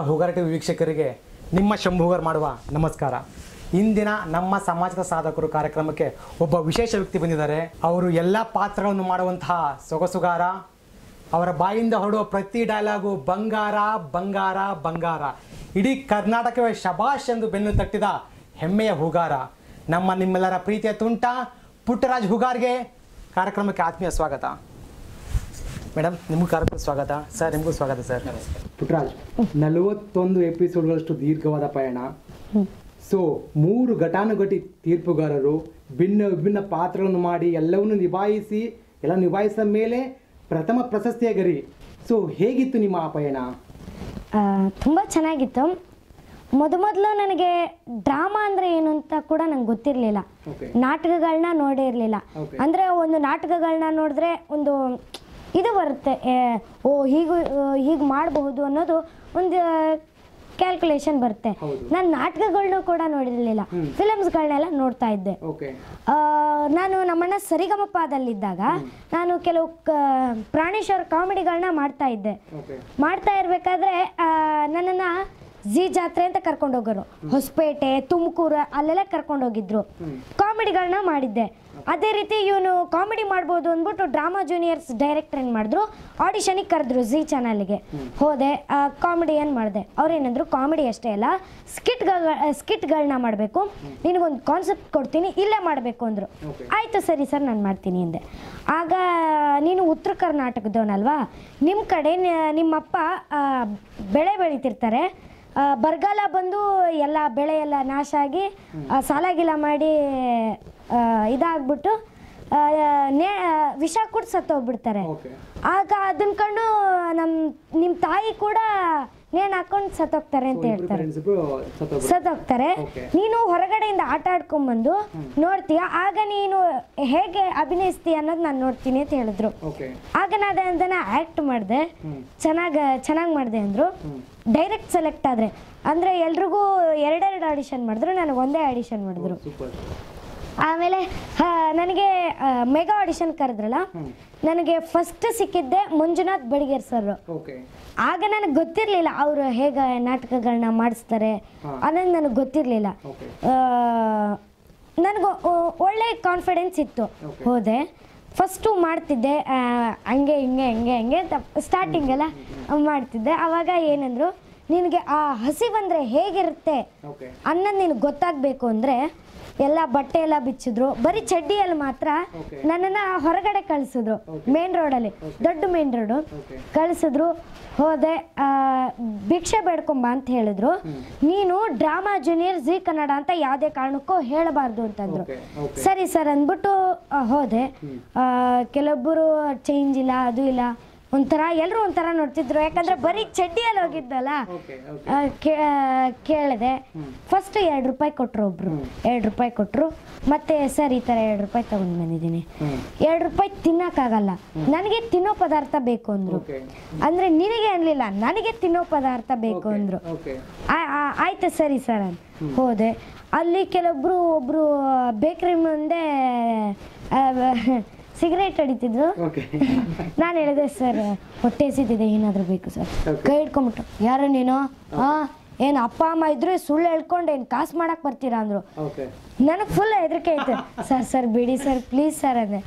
Hugar TV ವೀಕ್ಷಕರಿಗೆ ನಿಮ್ಮ ಶಂಭುಗಾರ್ ಮಾಡುವ ನಮಸ್ಕಾರ. ಇಂದಿನ ನಮ್ಮ ಸಮಾಜದ ಸಾಧಕರು ಕಾರ್ಯಕ್ರಮಕ್ಕೆ ಒಬ್ಬ ವಿಶೇಷ ವ್ಯಕ್ತಿ ಬಂದಿದ್ದಾರೆ. ಅವರು ಎಲ್ಲ ಪಾತ್ರಗಳನ್ನು ಮಾಡುವಂತಹ ಸೊಗಸುಗಾರ. ಅವರ ಬಾಯಿಂದ ಹೊರಡುವ ಪ್ರತಿ ಡೈಲಾಗು ಬಂಗಾರ ಬಂಗಾರ ಬಂಗಾರ. ಇಡೀ ಕರ್ನಾಟಕವೇ ಶಬಾಷ್ ಎಂದು ಬೆನ್ನು ತಟ್ಟಿದ ಹೆಮ್ಮೆಯ ಹೂಗಾರ. ನಿಮ್ಮೆಲ್ಲರ ಪ್ರೀತಿಯ ತುಂಟ ಪುಟ್ಟರಾಜ್ ಹೂಗಾರ್ಗೆ ಕಾರ್ಯಕ್ರಮಕ್ಕೆ ಆತ್ಮೀಯ ಸ್ವಾಗತ. ಮೇಡಮ್, ನಿಮಗೂ ಕಾರ್ಯಕ್ರಮ ಸ್ವಾಗತ. ಸರ್, ನಿಮಗೂ ಸ್ವಾಗತ. ಸರ್, ಪುಟ್ಟರಾಜ್, 41 ಎಪಿಸೋಡ್ಗಳಷ್ಟು ದೀರ್ಘವಾದ ಪಯಣ. ಸೊ 3 ಘಟಾನುಘಟಿ ತೀರ್ಪುಗಾರರು ವಿಭಿನ್ನ ಪಾತ್ರಗಳನ್ನು ಮಾಡಿ ಎಲ್ಲವನ್ನು ನಿಭಾಯಿಸಿದ ಮೇಲೆ ಪ್ರಥಮ ಪ್ರಶಸ್ತಿಯ ಗರಿ. ಸೊ ಹೇಗಿತ್ತು ನಿಮ್ಮ ಆ ಪಯಣ? ತುಂಬ ಚೆನ್ನಾಗಿತ್ತು. ಮೊದಲು ನನಗೆ ಡ್ರಾಮಾ ಅಂದರೆ ಏನು ಅಂತ ಕೂಡ ನಂಗೆ ಗೊತ್ತಿರಲಿಲ್ಲ. ನಾಟಕಗಳನ್ನ ನೋಡೇ ಇರಲಿಲ್ಲ. ಅಂದರೆ ಒಂದು ನಾಟಕಗಳನ್ನ ನೋಡಿದ್ರೆ ಒಂದು ಇದು ಬರುತ್ತೆ, ಹೀಗೆ ಮಾಡಬಹುದು ಅನ್ನೋದು ಒಂದು ಕ್ಯಾಲ್ಕುಲೇಷನ್ ಬರುತ್ತೆ. ನಾನು ನಾಟಕಗಳನ್ನೂ ಕೂಡ ನೋಡಿರಲಿಲ್ಲ, ಫಿಲಮ್ಸ್ಗಳನ್ನೆಲ್ಲ ನೋಡ್ತಾ ಇದ್ದೆ. ನಾನು ನಮ್ಮಣ್ಣ ಸರಿಗಮಪದಲ್ಲಿದ್ದಾಗ ನಾನು ಕೆಲವು ಪ್ರಾಣೇಶ್ವರ ಕಾಮಿಡಿಗಳನ್ನ ಮಾಡ್ತಾ ಇರಬೇಕಾದ್ರೆ ನನ್ನನ್ನು ಜಿ ಜಾತ್ರೆ ಅಂತ ಕರ್ಕೊಂಡು ಹೋಗೋರು. ಹೊಸಪೇಟೆ, ತುಮಕೂರು ಅಲ್ಲೆಲ್ಲ ಕರ್ಕೊಂಡು ಹೋಗಿದ್ರು. ಕಾಮಿಡಿಗಳನ್ನ ಮಾಡಿದ್ದೆ. ಅದೇ ರೀತಿ ಇವನು ಕಾಮಿಡಿ ಮಾಡ್ಬೋದು ಅಂದ್ಬಿಟ್ಟು ಡ್ರಾಮಾ ಜೂನಿಯರ್ಸ್ ಡೈರೆಕ್ಟರ್ ಏನು ಮಾಡಿದ್ರು, ಆಡಿಷನಿಗೆ ಕರೆದ್ರು ಜಿ ಚಾನಲ್ಗೆ. ಹೋದೆ, ಕಾಮಿಡಿ ಏನು ಮಾಡಿದೆ. ಅವ್ರೇನಂದ್ರು, ಕಾಮಿಡಿ ಅಷ್ಟೇ ಅಲ್ಲ, ಸ್ಕಿಟ್ಗಳನ್ನ ಮಾಡಬೇಕು, ನಿನಗೊಂದು ಕಾನ್ಸೆಪ್ಟ್ ಕೊಡ್ತೀನಿ, ಇಲ್ಲೇ ಮಾಡಬೇಕು ಅಂದರು. ಆಯಿತು ಸರಿ ಸರ್, ನಾನು ಮಾಡ್ತೀನಿ ಅಂದೆ. ಆಗ ನೀನು ಉತ್ತರ ಕರ್ನಾಟಕದವನಲ್ವಾ, ನಿಮ್ಮ ಕಡೆ ನಿಮ್ಮಪ್ಪ ಬೆಳೆ ಬೆಳೀತಿರ್ತಾರೆ, ಬರಗಾಲ ಬಂದು ಎಲ್ಲ ಬೆಳೆ ಎಲ್ಲ ನಾಶ ಆಗಿ ಸಾಲ ಮಾಡಿ ಇದಾಗ್ಬಿಟ್ಟು ವಿಷ ಕೂಡ ಸತ್ತೋಗ್ಬಿಡ್ತಾರೆ. ಆಗ ಅದನ್ನ ಕಂಡು ನಿಮ್ಮ ತಾಯಿ ಕೂಡ ನೇಣು ಹಾಕೊಂಡು ಸತ್ತೋಗ್ತಾರೆ ಅಂತ ಹೇಳ್ತಾರೆ. ಸತ್ತೋಗ್ತಾರೆ. ನೀನು ಹೊರಗಡೆಯಿಂದ ಆಟ ಆಡ್ಕೊಂಡ್ಬಂದು ನೋಡ್ತೀಯ, ಆಗ ನೀನು ಹೇಗೆ ಅಭಿನಯಿಸ್ತೀಯ ಅನ್ನೋದು ನಾನು ನೋಡ್ತೀನಿ ಅಂತ ಹೇಳಿದ್ರು. ಆಗ ನಾನು ಅದನ್ನ ಆ್ಯಕ್ಟ್ ಮಾಡಿದೆ, ಚೆನ್ನಾಗಿ ಮಾಡಿದೆ ಅಂದರು. ಡೈರೆಕ್ಟ್ ಸೆಲೆಕ್ಟ್ ಆದರೆ ಅಂದರೆ ಎಲ್ರಿಗೂ 2 ಆಡಿಷನ್ ಮಾಡಿದ್ರು, ನನಗೆ ಒಂದೇ ಆಡಿಷನ್ ಮಾಡಿದ್ರು. ಆಮೇಲೆ ನನಗೆ ಮೆಗಾ ಆಡಿಷನ್ ಕರೆದ್ರಲ್ಲ, ನನಗೆ ಫಸ್ಟ್ ಸಿಕ್ಕಿದ್ದೆ ಮಂಜುನಾಥ್ ಬಡಿಗೇರ್ ಸರ್. ಆಗ ನನಗೆ ಗೊತ್ತಿರಲಿಲ್ಲ ಅವರು ಹೇಗೆ ನಾಟಕಗಳನ್ನ ಮಾಡಿಸ್ತಾರೆ ಅನ್ನೋದು ನನಗೆ ಗೊತ್ತಿರಲಿಲ್ಲ. ನನಗೆ ಒಳ್ಳೆ ಕಾನ್ಫಿಡೆನ್ಸ್ ಇತ್ತು. ಹೋದೆ, ಫಸ್ಟು ಮಾಡ್ತಿದ್ದೆ, ಹಂಗೆ ಅಂತ ಸ್ಟಾರ್ಟಿಂಗೆಲ್ಲ ಮಾಡ್ತಿದ್ದೆ. ಆವಾಗ ಏನಂದರು, ನಿನಗೆ ಆ ಹಸಿವಂದರೆ ಹೇಗಿರುತ್ತೆ ಅನ್ನೋದು ನಿನಗೆ ಗೊತ್ತಾಗಬೇಕು ಅಂದರೆ ಎಲ್ಲ ಬಟ್ಟೆ ಎಲ್ಲ ಬಿಚ್ಚಿದ್ರು. ಬರೀ ಚಡ್ಡಿಯಲ್ಲಿ ಮಾತ್ರ ನನ್ನನ್ನು ಹೊರಗಡೆ ಕಳಿಸಿದ್ರು. ಮೇನ್ ರೋಡಲ್ಲಿ, ದೊಡ್ಡ ಮೇನ್ ರೋಡು ಕಳಿಸಿದ್ರು. ಹೋದೆ, ಭಿಕ್ಷೆ ಬೇಡ್ಕೊಂಬ ಅಂತ ಹೇಳಿದ್ರು. ನೀನು ಡ್ರಾಮಾ ಜೂನಿಯರ್ ಜಿ ಕನ್ನಡ ಅಂತ ಯಾವುದೇ ಕಾರಣಕ್ಕೂ ಹೇಳಬಾರ್ದು ಅಂತಂದ್ರು. ಸರಿ ಸರ್ ಅಂದ್ಬಿಟ್ಟು ಹೋದೆ. ಕೆಲವೊಬ್ಬರು ಚೇಂಜ್ ಇಲ್ಲ, ಅದು ಇಲ್ಲ, ಎಲ್ಲರೂ ಒಂಥರ ನೋಡ್ತಿದ್ರು. ಯಾಕಂದ್ರೆ ಬರೀ ಚಡ್ಡಿಯಲ್ಲಿ ಹೋಗಿದ್ದಲ್ಲ. ಕೇಳಿದೆ. ಫಸ್ಟ್ 2 ರೂಪಾಯಿ ಕೊಟ್ಟರು. ಒಬ್ರು 2 ರೂಪಾಯಿ ಕೊಟ್ಟರು. ಮತ್ತೆ ಸರ್, ಈ ಥರ 2 ರೂಪಾಯಿ ತಗೊಂಡು ಬಂದಿದ್ದೀನಿ, 2 ರೂಪಾಯಿ ತಿನ್ನಕ್ಕಾಗಲ್ಲ, ನನಗೆ ತಿನ್ನೋ ಪದಾರ್ಥ ಬೇಕು ಅಂದರು. ಅಂದರೆ ನಿನಗೆ ಅನ್ಲಿಲ್ಲ, ನನಗೆ ತಿನ್ನೋ ಪದಾರ್ಥ ಬೇಕು ಅಂದರು. ಆಯ್ತು ಸರಿ ಸರ್ ಅಂತ ಹೋದೆ. ಅಲ್ಲಿ ಒಬ್ರು ಬೇಕ್ರಿ ಮುಂದೆ ಸಿಗರೇಟ್ ಹೊಡಿತಿದ್ರು. ನಾನು ಹೇಳಿದೆ, ಸರ್ ಹೊಟ್ಟೆ ಎಸಿತಿದೆ, ಏನಾದರೂ ಬೇಕು ಸರ್. ಕೈ ಹಿಡ್ಕೊಂಬಿಟ್ಟು, ಯಾರು ನೀನು, ಏನು ಅಪ್ಪ ಅಮ್ಮ ಇದ್ರು ಸುಳ್ಳು ಹೇಳ್ಕೊಂಡು ಏನು ಕಾಸು ಮಾಡಕ್ಕೆ ಬರ್ತೀರಾ ಅಂದರು. ನನಗೆ ಫುಲ್ ಹೆದರಿಕೆ ಐತೆ. ಸರ್ ಬಿಡಿ ಸರ್, ಪ್ಲೀಸ್ ಸರ್ ಅಂದೆ.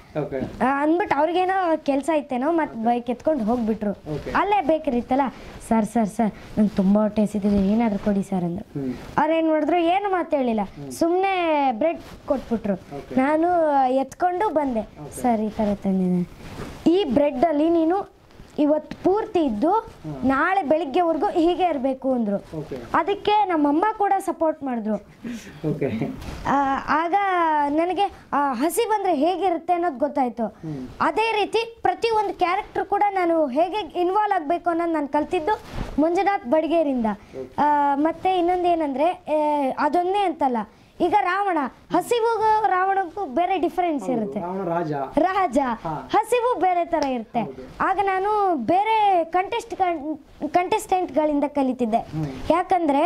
ಅಂದ್ಬಿಟ್ಟು ಅವ್ರಿಗೇನೋ ಕೆಲಸ ಐತೇನೋ, ಮತ್ತು ಬೈಕ್ ಎತ್ಕೊಂಡು ಹೋಗ್ಬಿಟ್ರು. ಅಲ್ಲೇ ಬೇಕ್ರಿ ಇತ್ತಲ್ಲ. ಸರ್ ನಂಗೆ ತುಂಬ ಹೊಟ್ಟೆ ಎಸಿತಿದೆ, ಏನಾದರೂ ಕೊಡಿ ಸರ್ ಅಂದರು. ಅವ್ರೇನು ಮಾಡಿದ್ರು, ಏನು ಮಾತು ಹೇಳಿಲ್ಲ, ಸುಮ್ಮನೆ ಬ್ರೆಡ್ ಕೊಟ್ಬಿಟ್ರು. ನಾನು ಎತ್ಕೊಂಡು ಬಂದೆ. ಸರ್, ಈ ಥರ ತಂದಿದ್ದೀನಿ, ಈ ಬ್ರೆಡ್ಡಲ್ಲಿ ನೀನು ಇವತ್ತು ಪೂರ್ತಿ ಇದ್ದು ನಾಳೆ ಬೆಳಿಗ್ಗೆವರೆಗೂ ಹೀಗೆ ಇರಬೇಕು ಅಂದರು. ಅದಕ್ಕೆ ನಮ್ಮಮ್ಮ ಕೂಡ ಸಪೋರ್ಟ್ ಮಾಡಿದ್ರು. ಆಗ ನನಗೆ ಹಸಿ ಬಂದರೆ ಹೇಗಿರುತ್ತೆ ಅನ್ನೋದು ಗೊತ್ತಾಯಿತು. ಅದೇ ರೀತಿ ಪ್ರತಿಯೊಂದು ಕ್ಯಾರೆಕ್ಟರ್ ಕೂಡ ನಾನು ಹೇಗೆ ಇನ್ವಾಲ್ವ್ ಆಗಬೇಕು ಅನ್ನೋದು ನಾನು ಕಲ್ತಿದ್ದು ಮಂಜುನಾಥ್ ಬಡಿಗೇರಿಂದ. ಮತ್ತು ಇನ್ನೊಂದೇನೆಂದರೆ, ಅದೊಂದೇ ಅಂತಲ್ಲ, ಈಗ ರಾವಣ ಹಸಿವು ರಾವಣಕ್ಕೂ ಬೇರೆ ಡಿಫರೆನ್ಸ್ ಇರುತ್ತೆ. ರಾಜ ಹಸಿವು ಬೇರೆ ತರ ಇರುತ್ತೆ. ಆಗ ನಾನು ಬೇರೆ ಕಂಟೆಸ್ಟೆಂಟ್ಗಳಿಂದ ಕಲಿತಿದ್ದೆ. ಯಾಕಂದ್ರೆ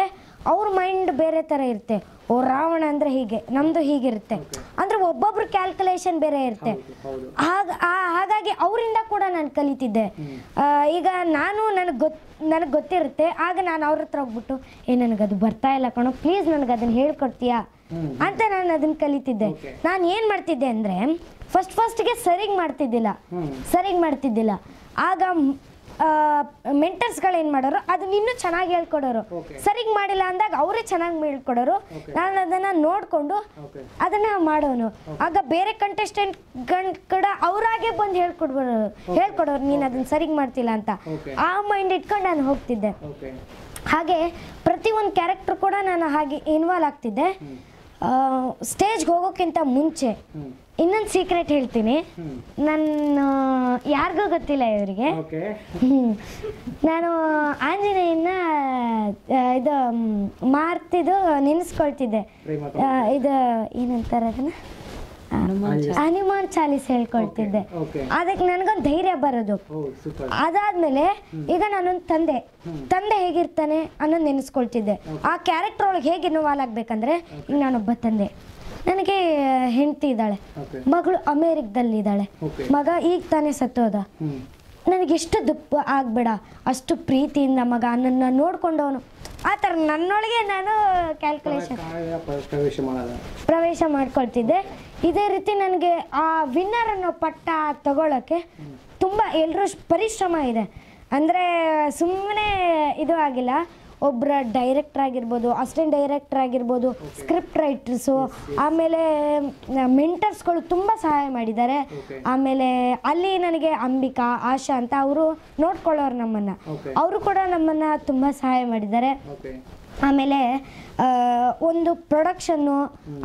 ಅವ್ರ ಮೈಂಡ್ ಬೇರೆ ಥರ ಇರುತ್ತೆ. ಓ ರಾವಣ ಅಂದರೆ ಹೀಗೆ, ನಮ್ಮದು ಹೀಗಿರುತ್ತೆ. ಅಂದರೆ ಒಬ್ಬೊಬ್ರು ಕ್ಯಾಲ್ಕುಲೇಷನ್ ಬೇರೆ ಇರುತ್ತೆ. ಹಾಗಾಗಿ ಅವರಿಂದ ಕೂಡ ನಾನು ಕಲಿತಿದ್ದೆ. ಈಗ ನನಗೆ ಗೊತ್ತಿರುತ್ತೆ, ಆಗ ನಾನು ಅವ್ರ ಹತ್ರ ಹೋಗ್ಬಿಟ್ಟು ನನಗದು ಬರ್ತಾ ಇಲ್ಲ ಕಣೋ, ಪ್ಲೀಸ್ ನನಗೆ ಅದನ್ನು ಹೇಳ್ಕೊಡ್ತೀಯಾ ಅಂತ ನಾನು ಅದನ್ನು ಕಲಿತಿದ್ದೆ. ನಾನು ಏನು ಮಾಡ್ತಿದ್ದೆ ಅಂದರೆ ಫಸ್ಟ್ಗೆ ಸರಿಗೆ ಮಾಡ್ತಿದ್ದಿಲ್ಲ. ಆಗ ಮೆಂಟರ್ಸ್ಗಳು ಏನು ಮಾಡೋರು ಅದನ್ನ ಇನ್ನೂ ಚೆನ್ನಾಗಿ ಹೇಳ್ಕೊಡೋರು. ಸರಿಗೆ ಮಾಡಿಲ್ಲ ಅಂದಾಗ ಅವರೇ ಚೆನ್ನಾಗಿ ಹೇಳ್ಕೊಡೋರು. ನಾನು ಅದನ್ನು ನೋಡಿಕೊಂಡು ಅದನ್ನು ಮಾಡೋನು. ಆಗ ಬೇರೆ ಕಂಟೆಸ್ಟೆಂಟ್ ಕೂಡ ಅವರಾಗೆ ಬಂದು ಹೇಳ್ಕೊಡೋರು ನೀನು ಅದನ್ನು ಸರಿಗೆ ಮಾಡ್ತಿಲ್ಲ ಅಂತ. ಆ ಮೈಂಡ್ ಇಟ್ಕೊಂಡು ನಾನು ಹೋಗ್ತಿದ್ದೆ. ಹಾಗೆ ಪ್ರತಿಯೊಂದು ಕ್ಯಾರೆಕ್ಟರ್ ಕೂಡ ನಾನು ಹಾಗೆ ಇನ್ವಾಲ್ವ್ ಆಗ್ತಿದ್ದೆ. ಸ್ಟೇಜ್ಗೆ ಹೋಗೋಕ್ಕಿಂತ ಮುಂಚೆ ಇನ್ನೊಂದು ಸೀಕ್ರೆಟ್ ಹೇಳ್ತೀನಿ. ನನ್ನ ಯಾರಿಗೂ ಗೊತ್ತಿಲ್ಲ ಇವರಿಗೆ. ನಾನು ಆಂಜನೇಯನ ಇದು ಮಾರ್ತಿದ್ದು ನೆನೆಸ್ಕೊಳ್ತಿದ್ದೆ. ಇದು ಏನಂತಾರೆ ಅದನ್ನ, ಹನುಮಾನ್ ಚಾಲೀಸ್ ಹೇಳ್ಕೊಳ್ತಿದ್ದೆ. ಅದಕ್ಕೆ ನನಗೊಂದು ಧೈರ್ಯ ಬರೋದು. ಅದಾದ್ಮೇಲೆ ಈಗ ನಾನೊಂದು ತಂದೆ ಹೇಗಿರ್ತಾನೆ ಅನ್ನೋದು ನೆನೆಸ್ಕೊಳ್ತಿದ್ದೆ. ಆ ಕ್ಯಾರೆಕ್ಟರ್ ಒಳಗೆ ಹೇಗೆ ಇನ್ವಾಲ್ವ್ ಆಗ್ಬೇಕಂದ್ರೆ, ಈಗ ನಾನೊಬ್ಬ ತಂದೆ, ನನಗೆ ಹೆಂಡತಿ ಇದ್ದಾಳೆ, ಮಗಳು ಅಮೇರಿಕದಲ್ಲಿದ್ದಾಳೆ, ಮಗ ಈಗ ತಾನೇ ಸತ್ತೋದ. ನನಗೆಷ್ಟು ದುಃಖ ಆಗಬೇಡ, ಅಷ್ಟು ಪ್ರೀತಿಯಿಂದ ಮಗ ನನ್ನ ನೋಡ್ಕೊಂಡವನು, ಆ ಥರ ನನ್ನೊಳಗೆ ನಾನು ಕ್ಯಾಲ್ಕುಲೇಷನ್ ಪ್ರವೇಶ ಮಾಡ್ಕೊಳ್ತಿದ್ದೆ. ಇದೇ ರೀತಿ ನನಗೆ ಆ ವಿನ್ನರ್ ಅನ್ನೋ ಪಟ್ಟ ತಗೊಳ್ಳೋಕ್ಕೆ ತುಂಬ ಎಲ್ಲರೂ ಪರಿಶ್ರಮ ಇದೆ. ಅಂದರೆ ಸುಮ್ಮನೆ ಇದು ಆಗಿಲ್ಲ. ಒಬ್ಬರ ಡೈರೆಕ್ಟರ್ ಆಗಿರ್ಬೋದು, ಅಸಿಸ್ಟೆಂಟ್ ಡೈರೆಕ್ಟರ್ ಆಗಿರ್ಬೋದು, ಸ್ಕ್ರಿಪ್ಟ್ ರೈಟರ್ಸು, ಆಮೇಲೆ ಮೆಂಟರ್ಸ್ಗಳು ತುಂಬ ಸಹಾಯ ಮಾಡಿದ್ದಾರೆ. ಆಮೇಲೆ ಅಲ್ಲಿ ನನಗೆ ಅಂಬಿಕಾ, ಆಶಾ ಅಂತ ಅವರು ನೋಡ್ಕೊಳ್ಳೋರು ನಮ್ಮನ್ನು, ಅವರು ಕೂಡ ನಮ್ಮನ್ನು ತುಂಬ ಸಹಾಯ ಮಾಡಿದ್ದಾರೆ. ಆಮೇಲೆ ಒಂದು ಪ್ರೊಡಕ್ಷನ್ನು,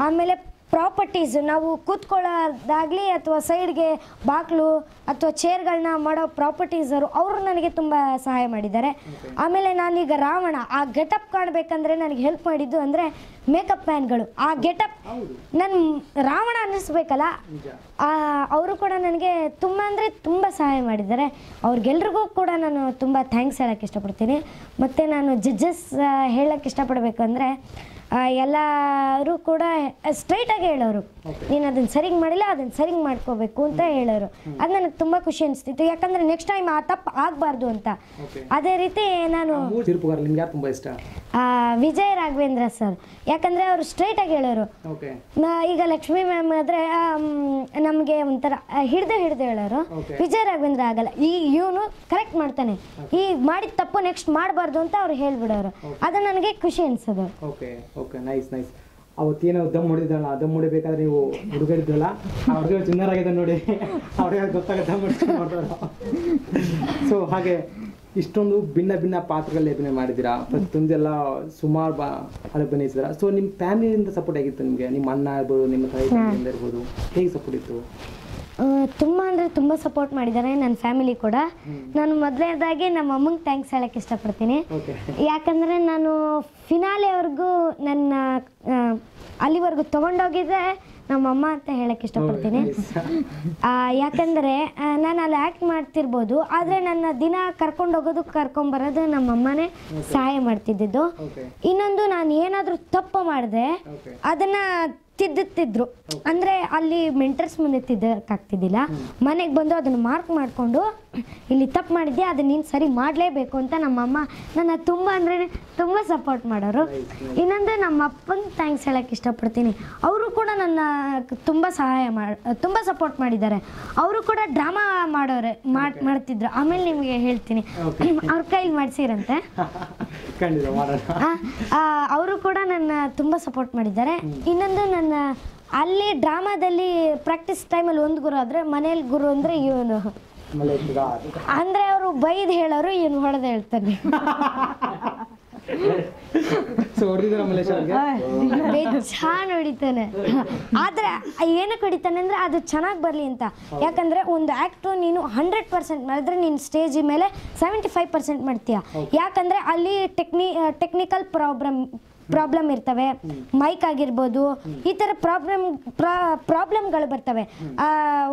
ಆಮೇಲೆ ಪ್ರಾಪರ್ಟೀಸ್, ನಾವು ಕೂತ್ಕೊಳ್ಳೋದಾಗಲಿ ಅಥವಾ ಸೈಡ್ಗೆ ಬಾಗಿಲು ಅಥವಾ ಚೇರ್ಗಳನ್ನ ಮಾಡೋ ಪ್ರಾಪರ್ಟೀಸರು ಅವರು ನನಗೆ ತುಂಬ ಸಹಾಯ ಮಾಡಿದ್ದಾರೆ. ಆಮೇಲೆ ನಾನೀಗ ರಾವಣ ಆ ಗೆಟಪ್ ಕಾಣಬೇಕಂದ್ರೆ ನನಗೆ ಹೆಲ್ಪ್ ಮಾಡಿದ್ದು ಅಂದರೆ ಮೇಕಪ್ ಮ್ಯಾನ್ಗಳು. ಆ ಗೆಟಪ್ ನನ್ನ ರಾವಣ ಅನ್ನಿಸ್ಬೇಕಲ್ಲ, ಅವರು ಕೂಡ ನನಗೆ ತುಂಬ ಅಂದರೆ ತುಂಬ ಸಹಾಯ ಮಾಡಿದ್ದಾರೆ. ಅವ್ರಿಗೆಲ್ರಿಗೂ ಕೂಡ ನಾನು ತುಂಬ ಥ್ಯಾಂಕ್ಸ್ ಹೇಳೋಕ್ಕೆ ಇಷ್ಟಪಡ್ತೀನಿ. ಮತ್ತು ನಾನು ಜಡ್ಜಸ್ ಹೇಳೋಕ್ಕೆ ಇಷ್ಟಪಡಬೇಕು ಅಂದರೆ, ಎಲ್ಲರೂ ಕೂಡ ಸ್ಟ್ರೈಟಾಗಿ ಹೇಳೋರು, ನೀನು ಅದನ್ನು ಸರಿಗೆ ಮಾಡಿಲ್ಲ, ಅದನ್ನು ಸರಿಗೆ ಮಾಡ್ಕೋಬೇಕು ಅಂತ ಹೇಳೋರು. ಅದು ನನಗೆ ತುಂಬ ಖುಷಿ ಅನಿಸ್ತಿತ್ತು. ಯಾಕಂದರೆ ನೆಕ್ಸ್ಟ್ ಟೈಮ್ ಆ ತಪ್ಪು ಆಗಬಾರ್ದು ಅಂತ. ಅದೇ ರೀತಿ ನಾನು ವಿಜಯ್ ರಾಘವೇಂದ್ರ ಸರ್, ಯಾಕಂದರೆ ಅವರು ಸ್ಟ್ರೈಟಾಗಿ ಹೇಳೋರು. ಈಗ ಲಕ್ಷ್ಮೀ ಮ್ಯಾಮ್ ಆದರೆ ನಮಗೆ ಒಂಥರ ಹಿಡ್ದು ಹೇಳೋರು. ವಿಜಯ್ ರಾಘವೇಂದ್ರ ಆಗಲ್ಲ, ಇವನು ಕರೆಕ್ಟ್ ಮಾಡ್ತಾನೆ, ಈ ಮಾಡಿದ ತಪ್ಪು ನೆಕ್ಸ್ಟ್ ಮಾಡಬಾರ್ದು ಅಂತ ಅವ್ರು ಹೇಳ್ಬಿಡೋರು. ಅದು ನನಗೆ ಖುಷಿ ಅನಿಸೋದು. ನೈಸ್. ಅವತ್ತೇನೋ ದಮ್ ಹೊಡಿದಲ್ಲ, ದಮ್ ಹೊಡಿಬೇಕಾದ್ರೆ ನೀವು ಹುಡುಗರಿದ್ರಲ್ಲ, ಆ ಹುಡುಗರು ಚಿನ್ನರ್ ಆಗಿದೆ ನೋಡಿ, ಅವ್ರಿಗೆ ಗೊತ್ತಾಗುತ್ತೆ ಮಾಡ್ತಾರೆ. ಸೊ ಹಾಗೆ ಇಷ್ಟೊಂದು ಭಿನ್ನ ಪಾತ್ರಗಳಲ್ಲಿ ಅಭಿನಯ ಮಾಡಿದ್ದೀರಾ, ಪ್ರತಿಯೊಂದೆಲ್ಲ ಸುಮಾರು ಅಭಿನಯಿಸಿದ್ದೀರಾ. ಸೊ ನಿಮ್ಮ ಫ್ಯಾಮಿಲಿಯಿಂದ ಸಪೋರ್ಟ್ ಆಗಿತ್ತು ನಿಮಗೆ? ನಿಮ್ಮ ಅಣ್ಣ ಇರ್ಬೋದು, ನಿಮ್ಮ ತಾಯಿಯಿಂದ ಇರ್ಬೋದು, ಹೇಗೆ ಸಪೋರ್ಟ್ ಇತ್ತು? ತುಂಬ ಅಂದರೆ ತುಂಬ ಸಪೋರ್ಟ್ ಮಾಡಿದ್ದಾರೆ ನನ್ನ ಫ್ಯಾಮಿಲಿ ಕೂಡ. ನಾನು ಮೊದಲನೇದಾಗಿ ನಮ್ಮ ಅಮ್ಮಂಗೆ ಥ್ಯಾಂಕ್ಸ್ ಹೇಳೋಕ್ಕೆ ಇಷ್ಟಪಡ್ತೀನಿ. ಯಾಕಂದರೆ ನಾನು ಫಿನಾಲೆವರೆಗೂ ನನ್ನ ಅಲ್ಲಿವರೆಗೂ ತೊಗೊಂಡೋಗಿದ್ದೆ ನಮ್ಮಮ್ಮ ಅಂತ ಹೇಳಕ್ಕೆ ಇಷ್ಟಪಡ್ತೀನಿ. ಯಾಕಂದರೆ ನಾನು ಅಲ್ಲಿ ಆ್ಯಕ್ಟ್ ಮಾಡ್ತಿರ್ಬೋದು, ಆದರೆ ನನ್ನ ದಿನ ಕರ್ಕೊಂಡೋಗೋದು ಕರ್ಕೊಂಬರೋದು ನಮ್ಮಮ್ಮನೇ ಸಹಾಯ ಮಾಡ್ತಿದ್ದಿದ್ದು. ಇನ್ನೊಂದು, ನಾನು ಏನಾದರೂ ತಪ್ಪು ಮಾಡಿದೆ ಅದನ್ನು ತಿದ್ದುತ್ತಿದ್ರು. ಅಂದರೆ ಅಲ್ಲಿ ಮೆಂಟರ್ಸ್ ಮುಂದೆ ತಿದ್ದಕ್ಕಾಗ್ತಿದ್ದಿಲ್ಲ. ಮನೆಗೆ ಬಂದು ಅದನ್ನು ಮಾರ್ಕ್ ಮಾಡಿಕೊಂಡು, ಇಲ್ಲಿ ತಪ್ಪು ಮಾಡಿದ್ದೆ, ಅದನ್ನು ನೀನು ಸರಿ ಮಾಡಲೇಬೇಕು ಅಂತ ನಮ್ಮಮ್ಮ ನನ್ನ ತುಂಬ ಅಂದರೆ ತುಂಬ ಸಪೋರ್ಟ್ ಮಾಡೋರು. ಇನ್ನೊಂದು, ನಮ್ಮ ಅಪ್ಪಂಗೆ ಥ್ಯಾಂಕ್ಸ್ ಹೇಳೋಕ್ಕೆ ಇಷ್ಟಪಡ್ತೀನಿ. ಅವರು ಕೂಡ ನನ್ನ ತುಂಬ ಸಪೋರ್ಟ್ ಮಾಡಿದ್ದಾರೆ. ಅವರು ಕೂಡ ಡ್ರಾಮಾ ಮಾಡ್ತಿದ್ರು. ಆಮೇಲೆ ನಿಮಗೆ ಹೇಳ್ತೀನಿ, ಅವ್ರ ಕೈಲಿ ಮಾಡಿಸಿರಂತೆ. ಅವರು ಕೂಡ ನನ್ನ ತುಂಬ ಸಪೋರ್ಟ್ ಮಾಡಿದ್ದಾರೆ. ಇನ್ನೊಂದು, ನನ್ನ ಅಲ್ಲಿ ಡ್ರಾಮಾದಲ್ಲಿ ಪ್ರಾಕ್ಟೀಸ್ ಟೈಮಲ್ಲಿ ಒಂದು ಗುರು ಆದರೆ ಮನೇಲಿ ಗುರು ಅಂದರೆ ಇವನು. ಅಂದರೆ ಅವರು ಬೈದು ಹೇಳೋರು, ಇವನು ಹೊಡೆದು ಹೇಳ್ತಾನೆ. ಬೆಚ್ಚಾನ್ ಹೊಡಿತಾನೆ. ಆದರೆ ಏನಕ್ಕೆ ಹೊಡಿತಾನೆ ಅಂದರೆ ಅದು ಚೆನ್ನಾಗಿ ಬರಲಿ ಅಂತ. ಯಾಕಂದರೆ ಒಂದು ಆ್ಯಕ್ಟು ನೀನು 100% ಮಾಡಿದ್ರೆ ನೀನು ಸ್ಟೇಜ್ ಮೇಲೆ 75% ಮಾಡ್ತೀಯ. ಯಾಕಂದರೆ ಅಲ್ಲಿ ಟೆಕ್ನಿಕಲ್ ಪ್ರಾಬ್ಲಮ್ ಇರ್ತವೆ, ಮೈಕ್ ಆಗಿರ್ಬೋದು, ಈ ಥರ ಪ್ರಾಬ್ಲಮ್ಗಳು ಬರ್ತವೆ.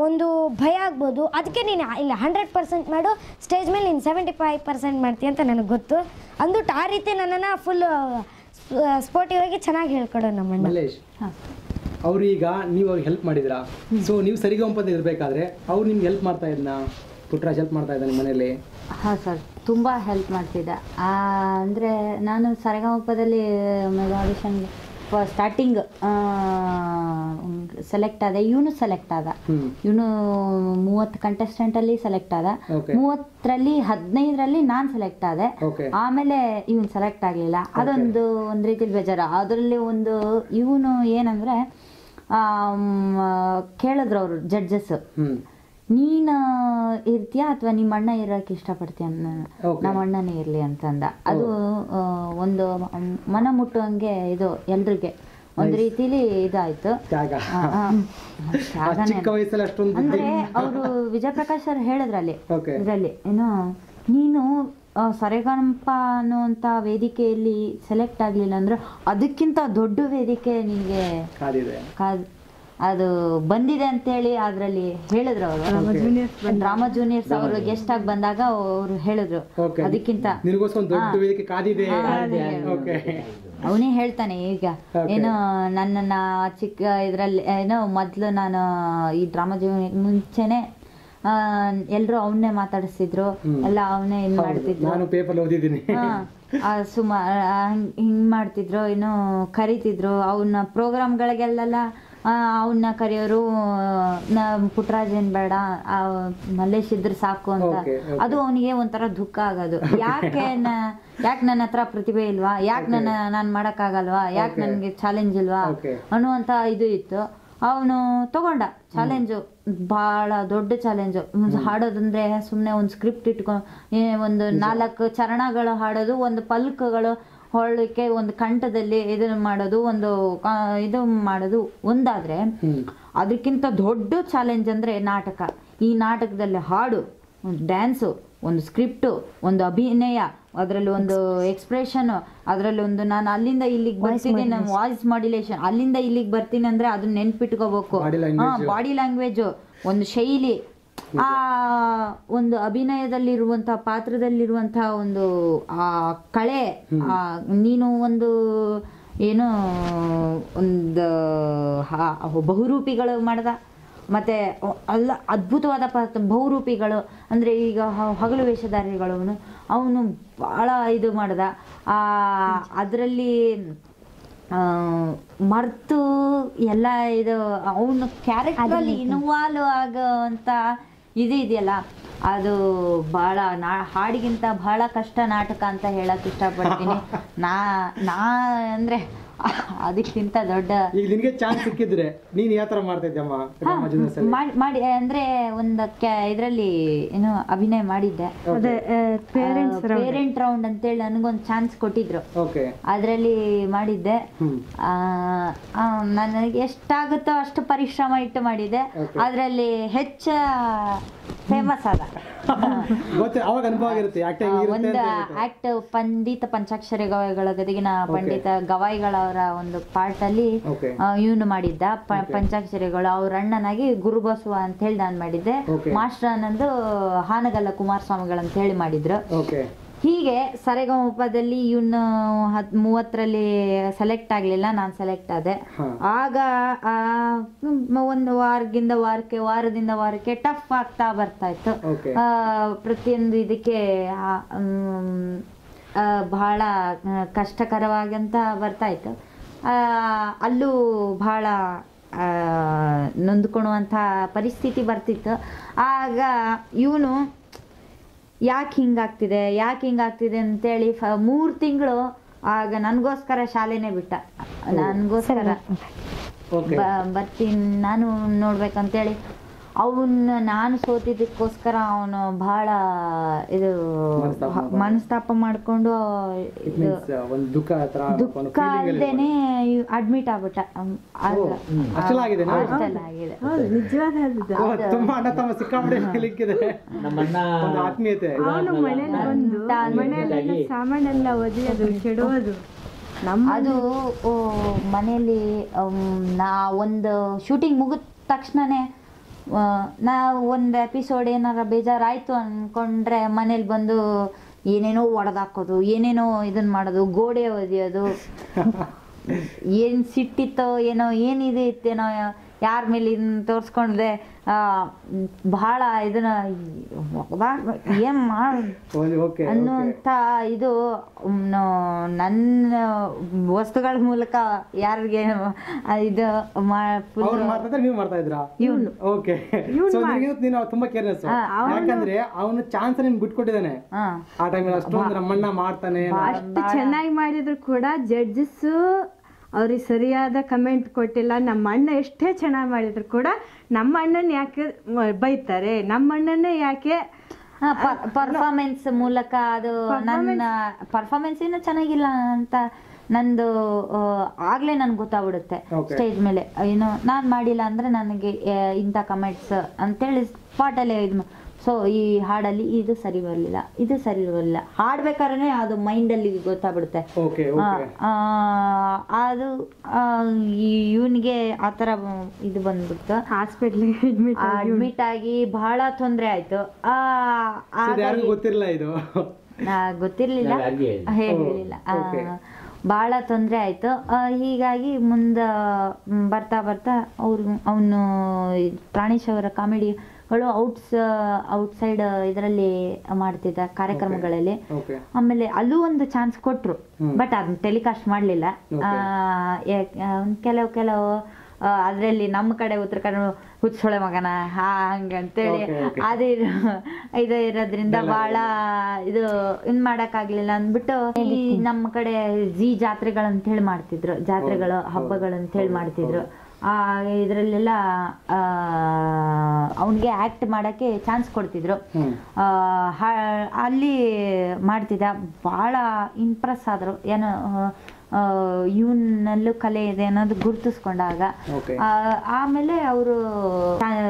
ಒಂದು ಭಯ ಆಗ್ಬೋದು. ಅದಕ್ಕೆ ನೀನು ಇಲ್ಲ 100% ಮಾಡು, ಸ್ಟೇಜ್ ಮೇಲೆ ನೀನು 75% ಮಾಡ್ತೀಯ ಅಂತ ನನಗೆ ಗೊತ್ತು. ಅಂದ್ಬಿಟ್ಟು ಆ ರೀತಿ ನನ್ನನ್ನು ಫುಲ್ ಸ್ಪೋರ್ಟಿವ್ ಆಗಿ ಚೆನ್ನಾಗಿ ಹೇಳ್ಕೊಡೋ ನಮ್ಮಣ್ಣ. ಮಲ್ಲೇಶ್, ಅವ್ರು ಈಗ ನೀವು ಅವ್ರಿಗೆ ಹೆಲ್ಪ್ ಮಾಡಿದ್ರಾ? ಸೊ ನೀವು ಸರಿಗಮಪದ ಇರಬೇಕಾದ್ರೆ ಅವ್ರು ನಿಮ್ಗೆ ಹೆಲ್ಪ್ ಮಾಡ್ತಾ ಇದ್ನ? ಪುಟ್ಟರಾಜ್ ಹೆಲ್ಪ್ ಮಾಡ್ತಾ ಇದ್ದ ನಿಮ್ಮ ಮನೇಲಿ? ಹಾಂ ಸರ್, ತುಂಬ ಹೆಲ್ಪ್ ಮಾಡ್ತಿದ್ದ. ಅಂದರೆ ನಾನು ಸರಿಗಮಪದಲ್ಲಿ ಮೆಗಾ ಆಡಿಷನ್ಗೆ ಸ್ಟಾರ್ಟಿಂಗ್ ಸೆಲೆಕ್ಟ್ ಆದ. ಇವನು ಸೆಲೆಕ್ಟ್ ಆದ. ಇವನು 30 ಕಂಟೆಸ್ಟೆಂಟಲ್ಲಿ ಸೆಲೆಕ್ಟ್ ಆದ. 30ರಲ್ಲಿ 15ರಲ್ಲಿ ನಾನು ಸೆಲೆಕ್ಟ್ ಆದೆ. ಆಮೇಲೆ ಇವನು ಸೆಲೆಕ್ಟ್ ಆಗಲಿಲ್ಲ. ಅದೊಂದು ರೀತಿಲಿ ಬೇಜಾರು. ಅದರಲ್ಲಿ ಇವನು ಏನಂದರೆ ಕೇಳಿದ್ರು ಅವರು ಜಡ್ಜಸ್, ನೀನು ಇರ್ತೀಯಾ ಅಥವಾ ನಿಮ್ಮ ಅಣ್ಣ ಇರೋಕೆ ಇಷ್ಟಪಡ್ತೀಯ? ನಮ್ಮ ಅಣ್ಣನೇ ಇರಲಿ ಅಂತಂದ. ಅದು ಒಂದು ಮನ ಮುಟ್ಟುವಂಗೆ ಇದು ಎಲ್ರಿಗೆ ಒಂದು ರೀತಿಲಿ ಇದಾಯ್ತು. ಅಂದ್ರೆ ಅವರು ವಿಜಯ್ ಪ್ರಕಾಶ್ ಸರ್ ಹೇಳಿದ್ರಲ್ಲಿ ಇದರಲ್ಲಿ ಏನು, ನೀನು ಸರಿಗಮಪ ಅನ್ನುವಂಥ ವೇದಿಕೆಯಲ್ಲಿ ಸೆಲೆಕ್ಟ್ ಆಗಲಿಲ್ಲ ಅಂದ್ರೆ ಅದಕ್ಕಿಂತ ದೊಡ್ಡ ವೇದಿಕೆ ನಿನಗೆ ಅದು ಬಂದಿದೆ ಅಂತೇಳಿ ಅದರಲ್ಲಿ ಹೇಳಿದ್ರು ಅವರು. ಡ್ರಾಮಾ ಜೂನಿಯರ್ಸ್ ಅವರು ಗೆಸ್ಟ್ ಆಗಿ ಬಂದಾಗ ಅವರು ಹೇಳಿದ್ರು ಅದಕ್ಕಿಂತ ಅವನೇ ಹೇಳ್ತಾನೆ ಈಗ ಏನೋ ನನ್ನನ್ನ ಚಿಕ್ಕ ಇದ್ರಲ್ಲಿ ಏನೋ ಮೊದ್ಲು ನಾನು ಈ ಡ್ರಾಮಾ ಜೂನಿಯರ್ ಮುಂಚೆನೆ ಎಲ್ರು ಅವನ್ನೇ ಮಾತಾಡಿಸ್ತಿದ್ರು, ಎಲ್ಲ ಅವನ್ನೇ ಇನ್ ಮಾಡ್ತಿದ್ರು. ಹಿಂಗ್ ಮಾಡ್ತಿದ್ರು, ಏನೋ ಕರಿತಿದ್ರು ಅವನ್ನ ಪ್ರೋಗ್ರಾಮ್ಗಳಿಗೆಲ್ಲ. ಅವನ್ನ ಕರೆಯೋರು ಪುಟ್ಟರಾಜ್ ಏನ್ ಬೇಡ, ಮಲ್ಲೇಶ್ ಇದ್ರೆ ಸಾಕು ಅಂತ. ಅದು ಅವನಿಗೆ ಒಂಥರ ದುಃಖ ಆಗೋದು. ಯಾಕೆ ನನ್ನ ಹತ್ರ ಪ್ರತಿಭೆ ಇಲ್ವಾ, ಯಾಕೆ ನಾನು ಮಾಡಕ್ಕಾಗಲ್ವಾ, ಯಾಕೆ ನನ್ಗೆ ಚಾಲೆಂಜ್ ಇಲ್ವಾ ಅನ್ನುವಂತ ಇದು ಇತ್ತು. ಅವನು ತಗೊಂಡ ಚಾಲೆಂಜು, ಬಹಳ ದೊಡ್ಡ ಚಾಲೆಂಜು. ಹಾಡೋದಂದ್ರೆ ಸುಮ್ಮನೆ ಒಂದು ಸ್ಕ್ರಿಪ್ಟ್ ಒಂದು 4 ಚರಣಗಳು ಹಾಡೋದು, ಒಂದು ಪಲ್ಕಗಳು ಹೊಳಕ್ಕೆ, ಒಂದು ಕಂಠದಲ್ಲಿ ಇದನ್ನು ಮಾಡೋದು, ಇದು ಮಾಡೋದು ಒಂದಾದ್ರೆ, ಅದಕ್ಕಿಂತ ದೊಡ್ಡ ಚಾಲೆಂಜ್ ಅಂದ್ರೆ ನಾಟಕ. ಈ ನಾಟಕದಲ್ಲಿ ಹಾಡು, ಒಂದು ಡ್ಯಾನ್ಸು, ಒಂದು ಸ್ಕ್ರಿಪ್ಟು, ಒಂದು ಅಭಿನಯ, ಅದರಲ್ಲಿ ಒಂದು ಎಕ್ಸ್ಪ್ರೆಷನ್, ಅದರಲ್ಲಿ ಒಂದು ನಾನು ಅಲ್ಲಿಂದ ಇಲ್ಲಿಗೆ ಬರ್ತೀನಿ, ನಾನು ವಾಯ್ಸ್ ಮಾಡ್ಯುಲೇಷನ್, ಅಲ್ಲಿಂದ ಇಲ್ಲಿಗೆ ಬರ್ತೀನಿ ಅಂದ್ರೆ ಅದನ್ನ ನೆನ್ಪಿಟ್ಕೋಬೇಕು. ಬಾಡಿ ಲ್ಯಾಂಗ್ವೇಜು, ಒಂದು ಶೈಲಿ, ಆ ಒಂದು ಅಭಿನಯದಲ್ಲಿರುವಂಥ ಪಾತ್ರದಲ್ಲಿರುವಂತಹ ಒಂದು ಆ ಕಳೆ, ನೀನು ಒಂದು ಏನು ಒಂದು ಬಹುರೂಪಿಗಳು ಮಾಡ್ದ, ಮತ್ತೆ ಅಲ್ಲ ಅದ್ಭುತವಾದ ಬಹುರೂಪಿಗಳು ಅಂದರೆ ಈಗ ಹಗಲು ವೇಷಧಾರಿಗಳು ಅವನು ಭಾಳ ಇದು ಮಾಡ್ದ. ಅದರಲ್ಲಿ ಮರ್ತು ಎಲ್ಲ ಇದು ಅವನು ಕ್ಯಾರೆಕ್ಟ್ರಲ್ಲಿ ಇನ್ವಾಲ್ವ್ ಆಗೋವಂಥ ಇದು ಇದೆಯಲ್ಲ, ಅದು ಭಾಳ ಹಾಡಿಗಿಂತ ಭಾಳ ಕಷ್ಟ ನಾಟಕ ಅಂತ ಹೇಳಕ್ ಇಷ್ಟಪಡ್ತೀನಿ. ನಾ ಅಂದರೆ ಅದಕ್ಕಿಂತ ದೊಡ್ಡ. ಈಗ ನಿನಗೆ ಚಾನ್ಸ್ ಸಿಕ್ಕಿದ್ರೆ ನೀನು ಯಾವ ಥರ ಮಾಡ್ತಾ ಇದ್ದಮ್ಮ? ಮಾಡಿ ಅಂದರೆ ಒಂದು ಇದರಲ್ಲಿ ಏನು ಅಭಿನಯ ಮಾಡಿದ್ದೆ, ಪೇರೆಂಟ್ ರೌಂಡ್ ಅಂತೇಳಿ ನನಗೊಂದು ಚಾನ್ಸ್ ಕೊಟ್ಟಿದ್ರು, ಅದರಲ್ಲಿ ಮಾಡಿದ್ದೆ. ನನಗೆ ಎಷ್ಟಾಗುತ್ತೋ ಅಷ್ಟು ಪರಿಶ್ರಮ ಇಟ್ಟು ಮಾಡಿದ್ದೆ. ಅದರಲ್ಲಿ ಹೆಚ್ಚ ಫೇಮಸ್ ಆದ ಒಂದು ಆಕ್ಟ್ ಪಂಡಿತ ಪಂಚಾಕ್ಷರಿ ಗವಾಯಿಗಳ ಗದಗಿನ ಪಂಡಿತ ಗವಾಯಿಗಳವರ ಒಂದು ಪಾರ್ಟ್ ಅಲ್ಲಿ ಇವನು ಮಾಡಿದ್ದ ಪಂಚಾಕ್ಷರಿಗಳು. ಅವ್ರ ಅಣ್ಣನಾಗಿ ಗುರುಬಸವ ಅಂತ ಹೇಳಿ ನಾನು ಮಾಡಿದ್ದೆ. ಮಾಸ್ಟರ್ ಅನ್ನೊಂದು ಹಾನಗಲ್ಲ ಕುಮಾರಸ್ವಾಮಿಗಳಂತ ಹೇಳಿ ಮಾಡಿದ್ರು. ಹೀಗೆ ಸರಿಗಮಪದಲ್ಲಿ ಇವನು 30ರಲ್ಲಿ ಸೆಲೆಕ್ಟ್ ಆಗಲಿಲ್ಲ, ನಾನು ಸೆಲೆಕ್ಟ್ ಆದೆ. ಆಗ ಒಂದು ವಾರದಿಂದ ವಾರಕ್ಕೆ ಟಫ್ ಆಗ್ತಾ ಬರ್ತಾ ಇತ್ತು. ಪ್ರತಿಯೊಂದು ಇದಕ್ಕೆ ಬಹಳ ಕಷ್ಟಕರವಾಗಂತ ಬರ್ತಾ ಇತ್ತು. ಅಲ್ಲೂ ಬಹಳ ನೊಂದ್ಕೊಳ್ಳುವಂಥ ಪರಿಸ್ಥಿತಿ ಬರ್ತಿತ್ತು. ಆಗ ಇವನು ಯಾಕೆ ಹಿಂಗಾಗ್ತಿದೆ ಅಂತೇಳಿ 3 ತಿಂಗಳು ಆಗ ನನಗೋಸ್ಕರ ಶಾಲೆನೇ ಬಿಟ್ಟ. ನನಗೋಸ್ಕರ ಬರ್ತೀನಿ ನಾನು ನೋಡ್ಬೇಕಂತೇಳಿ ನಾನು ಸೋತಿದ್ದಕ್ಕೋಸ್ಕರ ಅವನು ಬಹಳ ಇದು ಮನಸ್ತಾಪ ಮಾಡ್ಕೊಂಡು ದುಃಖ ಅಲ್ದೇನೆ ಅಡ್ಮಿಟ್ ಆಗ್ಬಿಟ್ಟ. ಸಾಮಾನೆಲ್ಲ ಒದೆಯೋದು ಕೆಡೋದು. ಅದು ಮನೆಯಲ್ಲಿ ನಾ ಒಂದು ಶೂಟಿಂಗ್ ಮುಗಿದ ತಕ್ಷಣನೇ ನಾವು ಒಂದು ಎಪಿಸೋಡ್ ಏನಾರ ಬೇಜಾರಾಯಿತು ಅಂದ್ಕೊಂಡ್ರೆ ಮನೇಲಿ ಬಂದು ಏನೇನೋ ಒಡೆದಾಕೋದು, ಏನೇನೋ ಇದನ್ನ ಮಾಡೋದು, ಗೋಡೆ ಒದಿಯೋದು, ಏನು ಸಿಟ್ಟಿತ್ತೋ ಏನೋ, ಏನಿದೆ ಇತ್ತೇನೋ, ಯಾರ ಮೇಲೆ ಇದನ್ನ ತೋರಿಸ್ಕೊಂಡ್ರೆ ಬಹಳ ಇದನ್ನ ಏನು ಅನ್ನುವಂಥ ಇದು ನನ್ನ ವಸ್ತುಗಳ ಮೂಲಕ ಯಾರಿಗೆ ಇದು ತುಂಬಾ ಕೇರ್ಲೆಸ್. ಯಾಕಂದ್ರೆ ಅವನು ಚಾನ್ಸ್ ನಿಮ್ಗೆ ಬಿಟ್ಕೊಟ್ಟಿದ್ದಾನೆ ಆ ಟೈಮಲ್ಲಿ, ಅಷ್ಟೊಂದು ನಮ್ಮಣ್ಣ ಮಾಡ್ತಾನೆ. ಅಷ್ಟು ಚೆನ್ನಾಗಿ ಮಾಡಿದ್ರು ಕೂಡ ಜಡ್ಜಸ್ ಅವ್ರಿಗೆ ಸರಿಯಾದ ಕಮೆಂಟ್ ಕೊಟ್ಟಿಲ್ಲ. ನಮ್ಮ ಅಣ್ಣ ಎಷ್ಟೇ ಚೆನ್ನಾಗಿ ಮಾಡಿದ್ರು ಕೂಡ ನಮ್ಮ ಅಣ್ಣನ ಯಾಕೆ ಬೈತಾರೆ, ನಮ್ಮ ಅಣ್ಣನೇ ಯಾಕೆ ಪರ್ಫಾರ್ಮೆನ್ಸ್ ಮೂಲಕ ಅದು ನನ್ನ ಪರ್ಫಾರ್ಮೆನ್ಸ್ ಏನೋ ಚೆನ್ನಾಗಿಲ್ಲ ಅಂತ ನಂದು ಆಗ್ಲೇ ನನ್ಗೆ ಗೊತ್ತಾಗ್ಬಿಡುತ್ತೆ ಸ್ಟೇಜ್ ಮೇಲೆ. ಏನೋ ನಾನು ಮಾಡಿಲ್ಲ ಅಂದ್ರೆ ನನಗೆ ಇಂಥ ಕಮೆಂಟ್ಸ್ ಅಂತೇಳಿ ಸ್ಪಾಟಲ್ಲೇ ಇದು. ಸೊ ಈ ಹಾಡಲ್ಲಿ ಇದು ಸರಿ ಬರಲಿಲ್ಲ, ಇದು ಸರಿ ಬರಲಿಲ್ಲ, ಹಾಡ್ಬೇಕಾದ್ರೆ ಅದು ಮೈಂಡಲ್ಲಿ ಗೊತ್ತಾಗ್ಬಿಡುತ್ತೆ. ಅದು ಇವನಿಗೆ ಆ ಥರ ಇದು ಬಂದ್ಬಿಡ್ತು. ಹಾಸ್ಪಿಟ್ಲಿಗೆ ಅಡ್ಮಿಟ್ ಆಗಿ ಬಹಳ ತೊಂದರೆ ಆಯ್ತು. ಗೊತ್ತಿರ್ಲಿಲ್ಲ, ಹೇಳಿಲ್ಲ, ಬಹಳ ತೊಂದರೆ ಆಯ್ತು. ಹೀಗಾಗಿ ಮುಂದೆ ಬರ್ತಾ ಬರ್ತಾ ಅವನು ಪ್ರಾಣೇಶ್ ಅವರ ಕಾಮಿಡಿಗಳು ಔಟ್ಸೈಡ್ ಇದರಲ್ಲಿ ಮಾಡ್ತಿದ್ದ ಕಾರ್ಯಕ್ರಮಗಳಲ್ಲಿ. ಆಮೇಲೆ ಅಲ್ಲೂ ಒಂದು ಚಾನ್ಸ್ ಕೊಟ್ರು, ಬಟ್ ಅದನ್ನ ಟೆಲಿಕಾಸ್ಟ್ ಮಾಡಲಿಲ್ಲ. ಕೆಲವು ಅದರಲ್ಲಿ ನಮ್ಮ ಕಡೆ ಉತ್ತರ ಕನ್ನಡ ಹುಚ್ಚೊಳೆ ಮಗನ ಹಂಗಂತೇಳಿ ಅದು ಇದು ಇರೋದ್ರಿಂದ ಭಾಳ ಇದು ಇನ್ ಮಾಡೋಕ್ಕಾಗಲಿಲ್ಲ ಅಂದ್ಬಿಟ್ಟು ಇಲ್ಲಿ ನಮ್ಮ ಕಡೆ ಜಾತ್ರೆಗಳಂತ ಹೇಳಿ ಮಾಡ್ತಿದ್ರು, ಜಾತ್ರೆಗಳು ಹಬ್ಬಗಳಂತ ಹೇಳಿ ಮಾಡ್ತಿದ್ರು. ಇದರಲ್ಲೆಲ್ಲ ಅವನಿಗೆ ಆ್ಯಕ್ಟ್ ಮಾಡೋಕ್ಕೆ ಚಾನ್ಸ್ ಕೊಡ್ತಿದ್ರು. ಅಲ್ಲಿ ಮಾಡ್ತಿದ್ದ, ಭಾಳ ಇಂಪ್ರೆಸ್ ಆದರು. ಏನೋ ಇವನಲ್ಲೂ ಕಲೆ ಇದೆ ಅನ್ನೋದು ಗುರುತಿಸ್ಕೊಂಡಾಗ ಆಮೇಲೆ ಅವರು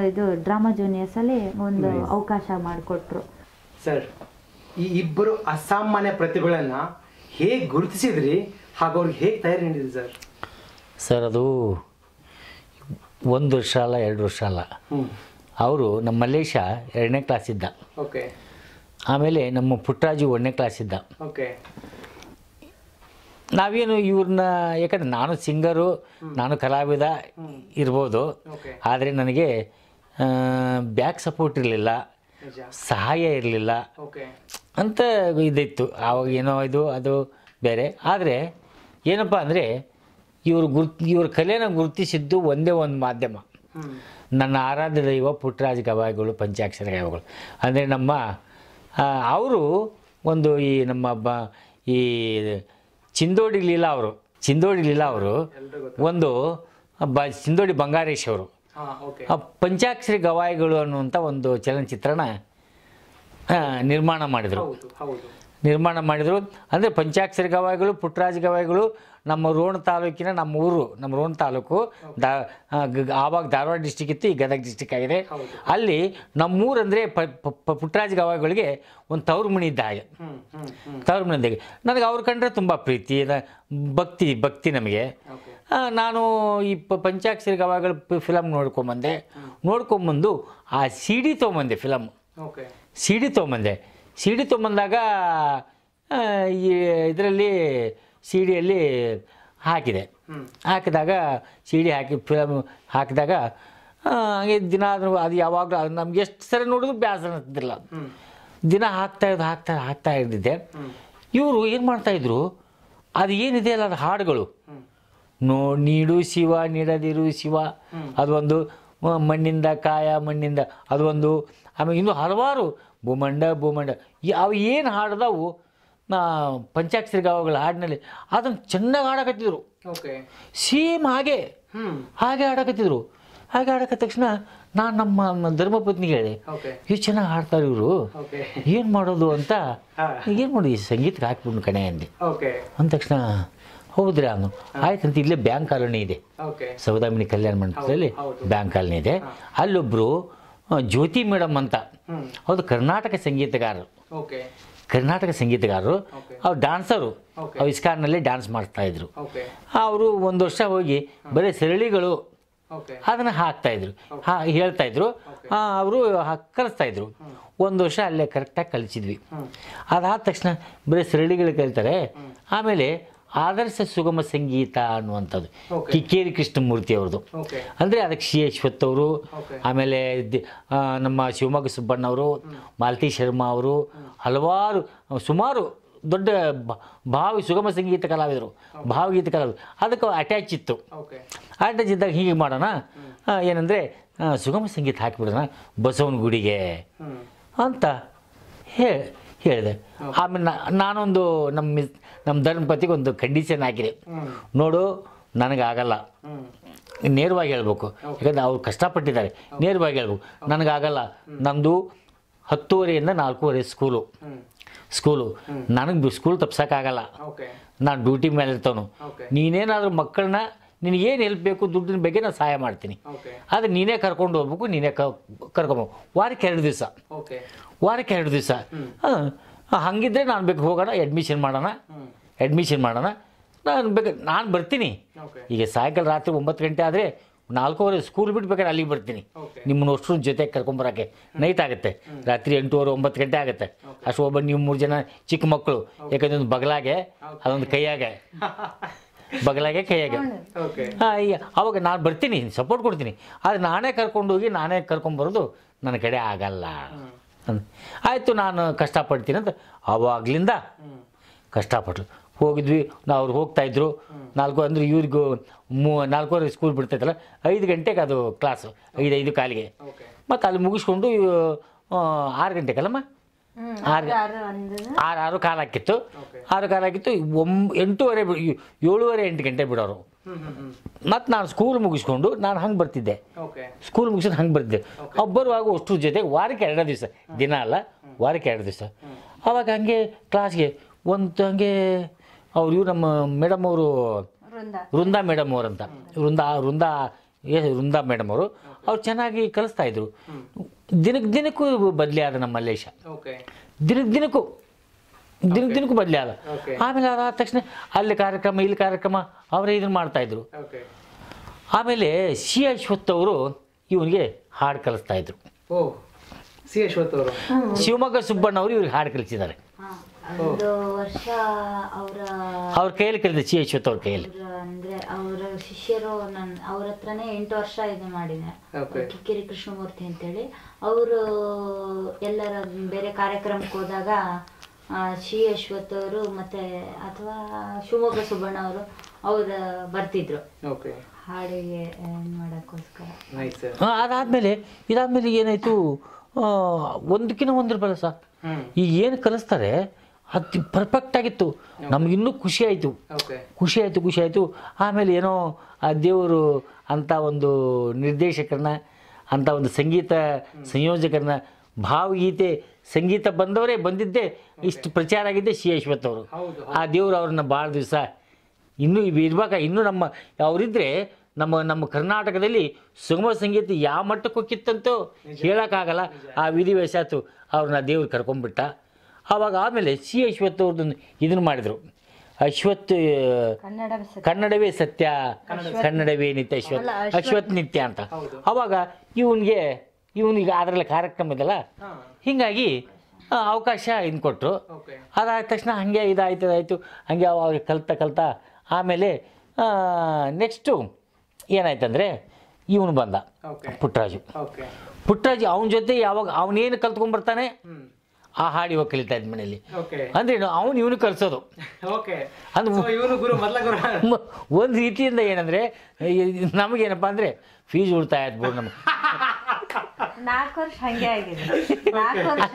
ಇದು ಡ್ರಾಮಾ ಜೂನಿಯರ್ಸ್ ಅಲ್ಲಿ ಒಂದು ಅವಕಾಶ ಮಾಡಿಕೊಟ್ರು. ಸರ್, ಈ ಇಬ್ಬರು ಅಸಾಮಾನ್ಯ ಪ್ರತಿಭೆಗಳನ್ನ ಹೇಗೆ ಗುರುತಿಸಿದ್ರಿ, ಹಾಗೂ ಅವ್ರಿಗೆ ಹೇಗೆ ತಯಾರಿ ನೀಡಿದ್ರಿ ಸರ್? ಸರ್, ಅದು 1 ವರ್ಷ ಅಲ್ಲ 2 ವರ್ಷ ಅಲ್ಲ. ಅವರು ನಮ್ಮ ಮಲ್ಲೇಶ 2ನೇ ಕ್ಲಾಸ್ ಇದ್ದ. ಆಮೇಲೆ ನಮ್ಮ ಪುಟ್ಟರಾಜು 1ನೇ ಕ್ಲಾಸ್ ಇದ್ದ. ನಾವೇನು ಇವ್ರನ್ನ, ಯಾಕಂದರೆ ನಾನು ಸಿಂಗರು, ನಾನು ಕಲಾವಿದ ಇರ್ಬೋದು, ಆದರೆ ನನಗೆ ಬ್ಯಾಕ್ ಸಪೋರ್ಟ್ ಇರಲಿಲ್ಲ, ಸಹಾಯ ಇರಲಿಲ್ಲ ಅಂತ ಇದಿತ್ತು. ಆವಾಗ ಏನೋ ಅದು ಬೇರೆ. ಆದರೆ ಏನಪ್ಪ ಅಂದರೆ ಇವ್ರ ಕಲೆನ ಗುರುತಿಸಿದ್ದು ಒಂದೇ ಒಂದು ಮಾಧ್ಯಮ, ನನ್ನ ಆರಾಧ್ಯ ದೈವ ಪುಟ್ಟರಾಜ ಗವಾಯಿಗಳು, ಪಂಚಾಕ್ಷರ ಗವಾಯಿಗಳು. ಅಂದರೆ ನಮ್ಮ ಅವರು ಒಂದು ಈ ನಮ್ಮ ಈ ಚಿಂದೋಡಿ ಲೀಲಾ ಅವರು ಒಂದು ಚಿಂದೋಡಿ ಬಂಗಾರೇಶ್ ಅವರು ಪಂಚಾಕ್ಷರಿ ಗವಾಯಿಗಳು ಅನ್ನುವಂಥ ಒಂದು ಚಲನಚಿತ್ರನ ನಿರ್ಮಾಣ ಮಾಡಿದರು. ಅಂದರೆ ಪಂಚಾಕ್ಷರಿ ಗವಾಯಿಗಳು, ಪುಟ್ಟರಾಜ ಗವಾಯಿಗಳು ನಮ್ಮ ರೋಣ ತಾಲೂಕಿನ, ನಮ್ಮ ರೋಣ ತಾಲೂಕು ಆವಾಗ ಧಾರವಾಡ ಡಿಸ್ಟಿಕ್ ಇತ್ತು, ಈ ಗದಗ ಡಿಸ್ಟಿಕ್ ಆಗಿದೆ. ಅಲ್ಲಿ ನಮ್ಮೂರು ಅಂದರೆ ಪುಟ್ಟರಾಜ ಗವಾಯಿಗಳಿಗೆ ಒಂದು ತವ್ರ ಮಣಿ ಇದ್ದ ಹಾಗೆ. ತವ್ರ ಮನೆಯಾಗೆ ನನಗೆ ಅವ್ರು ಕಂಡ್ರೆ ತುಂಬ ಪ್ರೀತಿ, ಭಕ್ತಿ ನಮಗೆ. ನಾನು ಈ ಪಂಚಾಕ್ಷರಿ ಗವಾಯಿಗಳು ಫಿಲಮ್ ನೋಡ್ಕೊಂಬಂದು ಆ ಸಿ ಡಿ ತೊಗೊಂಬಂದೆ. ಸಿ ಡಿ ತೊಗೊಂಬಂದಾಗ ಈ ಇದರಲ್ಲಿ ಸಿ ಡಿಯಲ್ಲಿ ಹಾಕಿದಾಗ ಸಿ ಡಿ ಫಿಲಮ್ ಹಾಕಿದಾಗ ಹಾಗೆ ದಿನ ಅದು ಯಾವಾಗಲೂ ನಮ್ಗೆ ಎಷ್ಟು ಸರಿ ನೋಡಿದ್ರು ಬೇಸರ ಅನಿಸ್ತಿಲ್ಲ. ದಿನ ಹಾಕ್ತಾ ಇದ್ದಿದ್ದೆ. ಇವರು ಏನು ಮಾಡ್ತಾಯಿದ್ರು, ಅದು ಏನಿದೆ ಅಲ್ಲ ಅದು ಹಾಡುಗಳು, ನೀಡು ಶಿವ ನೀಡದಿರು ಶಿವ, ಅದೊಂದು ಮಣ್ಣಿಂದ ಕಾಯ ಮಣ್ಣಿಂದ ಅದೊಂದು, ಆಮೇಲೆ ಇನ್ನೂ ಹಲವಾರು ಭೂಮಂಡ ಅವು ಏನು ಹಾಡ್ದವು ಪಂಚಾಕ್ಷರಿ ಗವಾಯಿಗಳ ಹಾಡಿನಲ್ಲಿ ಅದನ್ನು ಚೆನ್ನಾಗಿ ಹಾಡಕತ್ತಿದ್ರು. ಸೇಮ್ ಹಾಗೆ ಹಾಡಕತ್ತಿದ್ರು. ಹಾಗೆ ಹಾಡಕತ್ತ ತಕ್ಷಣ ನಾನು ನಮ್ಮ ಧರ್ಮಪತ್ನಿಗೆ ಹೇಳಿದೆ, ಎಷ್ಟು ಚೆನ್ನಾಗಿ ಹಾಡ್ತಾರೆ ಇವರು, ಏನು ಮಾಡೋದು ಅಂತ. ಏನು ಮಾಡಿ ಸಂಗೀತಕ್ಕೆ ಹಾಕ್ಬಿಟ್ಟು ಕಣೆ ಅಂದೆ. ಅಂದ ತಕ್ಷಣ ಹೌದ್ರಿ ಅವನು ಆಯ್ತಂತ. ಇಲ್ಲೇ ಬ್ಯಾಂಕ್ ಕಾಲೋನಿ ಇದೆ, ಸೌದಾಮಿನಿ ಕಲ್ಯಾಣ ಮಂಟಪದಲ್ಲಿ ಬ್ಯಾಂಕ್ ಕಾಲೋನಿ ಇದೆ. ಅಲ್ಲೊಬ್ಬರು ಜ್ಯೋತಿ ಮೇಡಮ್ ಅಂತ, ಹೌದು, ಕರ್ನಾಟಕ ಸಂಗೀತಗಾರರು, ಅವ್ರು ಡ್ಯಾನ್ಸರು, ಅವ್ರು ಇಸ್ಕಾನ್ನಲ್ಲಿ ಡ್ಯಾನ್ಸ್ ಮಾಡ್ತಾಯಿದ್ರು. ಅವರು 1 ವರ್ಷ ಹೋಗಿ ಬರೀ ಸರಳಿಗಳು ಅದನ್ನು ಹಾಕ್ತಾಯಿದ್ರು ಹೇಳ್ತಾಯಿದ್ರು, ಅವರು ಕಲಿಸ್ತಾಯಿದ್ರು. ಒಂದು ವರ್ಷ ಅಲ್ಲೇ ಕರೆಕ್ಟಾಗಿ ಕಲಿಸಿದ್ವಿ. ಅದಾದ ತಕ್ಷಣ ಬರೀ ಸರಳಿಗಳು ಕಲಿತಾರೆ. ಆಮೇಲೆ ಆದರ್ಶ ಸುಗಮ ಸಂಗೀತ ಅನ್ನುವಂಥದ್ದು ಕಿಕ್ಕೇರಿ ಕೃಷ್ಣಮೂರ್ತಿ ಅವ್ರದ್ದು. ಅಂದರೆ ಅದಕ್ಕೆ ಸಿ ಅಶ್ವಥ್ ಅವರು, ಆಮೇಲೆ ನಮ್ಮ ಶಿವಮೊಗ್ಗ ಸುಬ್ಬಣ್ಣವರು, ಮಾಲತಿ ಶರ್ಮಾ ಅವರು, ಹಲವಾರು ಸುಮಾರು ದೊಡ್ಡ ಸುಗಮ ಸಂಗೀತ ಕಲಾವಿದರು, ಭಾವಗೀತೆ ಕಲಾವಿದರು. ಅದಕ್ಕೆ ಅಟ್ಯಾಚ್ ಇತ್ತು. ಅಟ್ಯಾಚ್ ಇದ್ದಾಗ ಹೀಗೆ ಮಾಡೋಣ, ಏನಂದರೆ ಸುಗಮ ಸಂಗೀತ ಹಾಕಿಬಿಡೋಣ ಬಸವನ ಗುಡಿಗೆ ಅಂತ ಹೇಳಿದೆ. ಆಮೇಲೆ ನಾನೊಂದು ನಮ್ಮ ಧರ್ಮಪತಿಗೆ ಒಂದು ಕಂಡೀಷನ್ ಹಾಕಿದೆ. ನೋಡು, ನನಗಾಗಲ್ಲ, ನೇರವಾಗಿ ಹೇಳ್ಬೇಕು, ಯಾಕಂದರೆ ಅವ್ರು ಕಷ್ಟಪಟ್ಟಿದ್ದಾರೆ. ನೇರವಾಗಿ ಹೇಳ್ಬೇಕು, ನನಗಾಗಲ್ಲ. ನಮ್ಮದು 10:30 4:30 ಸ್ಕೂಲು. ನನಗೆ ಸ್ಕೂಲ್ ತಪ್ಸೋಕ್ಕಾಗಲ್ಲ. ನಾನು ಡ್ಯೂಟಿ ಮೇಲೆ ಇರ್ತವನು. ನೀನೇನಾದರೂ ಮಕ್ಕಳನ್ನ ನಿನಗೇನು ಹೆಲ್ಪ್ ಬೇಕು ದುಡ್ಡಿನ ಬಗ್ಗೆ ನಾನು ಸಹಾಯ ಮಾಡ್ತೀನಿ. ಆದರೆ ನೀನೇ ಕರ್ಕೊಂಡು ಹೋಗ್ಬೇಕು, ನೀನೇ ಕರ್ಕೊಂಬೋದು. ವಾರಕ್ಕೆ 2 ದಿವಸ ಹಾಗಿದ್ದರೆ ನಾನು ಬೇಕು ಹೋಗೋಣ, ಅಡ್ಮಿಷನ್ ಮಾಡೋಣ. ನಾನು ಬರ್ತೀನಿ. ಈಗ ಸಾಯಂಕಾಲ ರಾತ್ರಿ 9 ಗಂಟೆ ಆದರೆ 4:30 ಸ್ಕೂಲ್ ಬಿಟ್ಬೇಕಾದ್ರೆ ಅಲ್ಲಿಗೆ ಬರ್ತೀನಿ. ನಿಮ್ಮನ್ನು ಅಷ್ಟು ಜೊತೆಗೆ ಕರ್ಕೊಂಬರೋಕ್ಕೆ ನೈಟ್ ಆಗುತ್ತೆ. ರಾತ್ರಿ 8:30 9 ಗಂಟೆ ಆಗುತ್ತೆ. ಅಷ್ಟು ಒಬ್ಬ ನೀವು 3 ಜನ ಚಿಕ್ಕ ಮಕ್ಕಳು, ಯಾಕಂದರೆ ಒಂದು ಬಗಲಾಗೆ ಅದೊಂದು ಕೈಯಾಗೆ ಅವಾಗ ನಾನು ಬರ್ತೀನಿ, ಸಪೋರ್ಟ್ ಕೊಡ್ತೀನಿ. ಆದರೆ ನಾನೇ ಕರ್ಕೊಂಡೋಗಿ ನಾನೇ ಕರ್ಕೊಂಬರೋದು ನನ್ನ ಕಡೆ ಆಗಲ್ಲ. ಆಯಿತು, ನಾನು ಕಷ್ಟಪಡ್ತೀನಿ ಅಂತ ಆವಾಗಲಿಂದ ಕಷ್ಟಪಟ್ಟರು. ಹೋಗಿದ್ವಿ, ಅವ್ರು ಹೋಗ್ತಾಯಿದ್ರು 4 ಅಂದರೆ ಇವ್ರಿಗೂ 4:30 ಸ್ಕೂಲ್ ಬಿಡ್ತೈತಲ್ಲ, 5 ಗಂಟೆಗೆ ಅದು ಕ್ಲಾಸು, 5 ಕಾಲಿಗೆ. ಮತ್ತು ಅಲ್ಲಿ ಮುಗಿಸ್ಕೊಂಡು 6 ಗಂಟೆಗಲ್ಲಮ್ಮ, 6 ಕಾಲು ಹಾಕಿತ್ತು. 6 ಕಾಲು ಹಾಕಿತ್ತು. 8:30 7:30 8 ಗಂಟೆ ಬಿಡೋರು. ಮತ್ತು ನಾನು ಸ್ಕೂಲ್ ಮುಗಿಸ್ಕೊಂಡು ನಾನು ಹಂಗೆ ಬರ್ತಿದ್ದೆ. ಸ್ಕೂಲ್ ಮುಗಿಸ್ಕೊಂಡು ಹಂಗೆ ಬರ್ತಿದ್ದೆ. ಬರುವಾಗ ಅಷ್ಟ್ರ ಜೊತೆಗೆ ವಾರಕ್ಕೆ 2 ದಿವಸ, ದಿನ ಅಲ್ಲ, ವಾರಕ್ಕೆ 2 ದಿವಸ. ಆವಾಗ ಹಂಗೆ ಕ್ಲಾಸ್ಗೆ ಒಂದು ಹಂಗೆ ಇವ್ರು ನಮ್ಮ ಮೇಡಮ್ ಅವರು ವೃಂದಾ ಮೇಡಮ್ ಅವರಂತ, ವೃಂದಾ ಮೇಡಮ್ ಅವರು, ಅವ್ರು ಚೆನ್ನಾಗಿ ಕಲಿಸ್ತಾಯಿದ್ರು. ದಿನಕ್ಕೂ ಬದಲಿ ಆದ ನಮ್ಮ ಮಲ್ಲೇಶ, ದಿನಕ್ಕೂ ಬದಲಿ ಆದ. ಆಮೇಲೆ ಅದಾದ ತಕ್ಷಣ ಅಲ್ಲಿ ಕಾರ್ಯಕ್ರಮ ಇಲ್ಲಿ ಕಾರ್ಯಕ್ರಮ ಅವರೇ ಇದನ್ನು ಮಾಡ್ತಾಯಿದ್ರು. ಆಮೇಲೆ ಸಿ ಅಶ್ವಥ್ ಅವರು ಇವನಿಗೆ ಹಾಡು ಕಲಿಸ್ತಾಯಿದ್ರು. ಶಿವಮೊಗ್ಗ ಸುಬ್ಬಣ್ಣ ಅವರು ಇವ್ರಿಗೆ ಹಾಡು ಕಲಿಸಿದ್ದಾರೆ. ಒಂದು ವರ್ಷ ಅವ್ರ ಕೈಯಲ್ಲಿ ಕಲಿತ ಸಿ ಅಶ್ವಥ್ ಅವ್ರ ಕೈಯಲ್ಲಿ. ಅಂದ್ರೆ ಅವರ ಶಿಷ್ಯರು ಅವ್ರ ಹತ್ರನೇ 8 ವರ್ಷ ಇದು ಮಾಡಿದ್ದಾರೆ. ಕಿಕ್ಕೇರಿ ಕೃಷ್ಣಮೂರ್ತಿ ಅಂತೇಳಿ ಅವರು ಎಲ್ಲರ ಬೇರೆ ಕಾರ್ಯಕ್ರಮಕ್ಕೆ ಹೋದಾಗ ಸಿ ಅಶ್ವಥ್ ಅವರು ಮತ್ತೆ ಅಥವಾ ಶಿವಮೊಗ್ಗ ಸುಬ್ಬಣ್ಣ ಅವರು ಬರ್ತಿದ್ರು ಹಾಡಿಗೆ ಮಾಡೋಕ್ಕೋಸ್ಕರ. ಇದಾದ್ಮೇಲೆ ಏನಾಯ್ತು, ಒಂದಕ್ಕಿಂತ ಒಂದು ಬರಲ್ಲ ಸರ್. ಈಗ ಏನು ಕಲಿಸ್ತಾರೆ ಅದು ಪರ್ಫೆಕ್ಟ್ ಆಗಿತ್ತು. ನಮಗಿನ್ನೂ ಖುಷಿ ಆಯಿತು. ಆಮೇಲೆ ಏನೋ ಆ ದೇವರು ಅಂಥ ಒಂದು ನಿರ್ದೇಶಕರನ್ನ, ಅಂಥ ಒಂದು ಸಂಗೀತ ಸಂಯೋಜಕರನ್ನ, ಭಾವಗೀತೆ ಸಂಗೀತ ಬಂದಿದ್ದೇ ಇಷ್ಟು ಪ್ರಚಾರ ಆಗಿದ್ದೆ ಸಿ ಅಶ್ವಥ್ ಅವರು. ಆ ದೇವರು ಅವ್ರನ್ನ ಭಾಳ ದಿವಸ ಇನ್ನೂ ಇರ್ಬೇಕಾ, ಇನ್ನೂ ಅವರಿದ್ದರೆ ನಮ್ಮ ಕರ್ನಾಟಕದಲ್ಲಿ ಸುಗಮ ಸಂಗೀತ ಯಾವ ಮಟ್ಟಕ್ಕೆ ಹೋಗಿತ್ತಂತೂ ಹೇಳೋಕ್ಕಾಗಲ್ಲ. ಆ ವಿಧಿವಶಾತು ಅವ್ರನ್ನ ದೇವ್ರು ಕರ್ಕೊಂಡ್ಬಿಟ್ಟ. ಆಮೇಲೆ ಸಿ ಅಶ್ವಥ್ ಅವ್ರದ್ದು ಇದನ್ನು ಮಾಡಿದರು. ಕನ್ನಡವೇ ಸತ್ಯ, ಕನ್ನಡವೇ ನಿತ್ಯ, ಅಶ್ವಥ್ ನಿತ್ಯ ಅಂತ. ಆವಾಗ ಇವನಿಗೆ ಅದರಲ್ಲಿ ಕಾರ್ಯಕ್ರಮ ಇದಲ್ಲ, ಹೀಗಾಗಿ ಅವಕಾಶ ಇನ್ನು ಕೊಟ್ಟರು. ಅದಾದ ತಕ್ಷಣ ಹಾಗೆ ಇದಾಯ್ತು. ಹಾಗೆ ಅವಾಗ ಕಲ್ತಾ ಆಮೇಲೆ ನೆಕ್ಸ್ಟು ಏನಾಯ್ತಂದರೆ ಇವನು ಬಂದ, ಪುಟ್ಟರಾಜು. ಅವನ ಜೊತೆ ಯಾವಾಗ ಅವನೇನು ಕಲ್ತ್ಕೊಂಡ್ಬರ್ತಾನೆ ಆ ಹಾಡು ಇವಾಗ ಕಲಿತಾ ಇದ್ದ ಮನೇಲಿ. ಅಂದ್ರೆ ಇವನು ಕಲಿಸೋದು. ಒಂದು ರೀತಿಯಿಂದ ಏನಂದ್ರೆ ನಮಗೇನಪ್ಪ ಅಂದ್ರೆ ಫೀಸ್ ಉಳಿತಾಯ ಆಯ್ತು ನಮ್ಗೆ. 4 ವರ್ಷ ಹಂಗೆ ಆಗಿದೆ. 4 ವರ್ಷ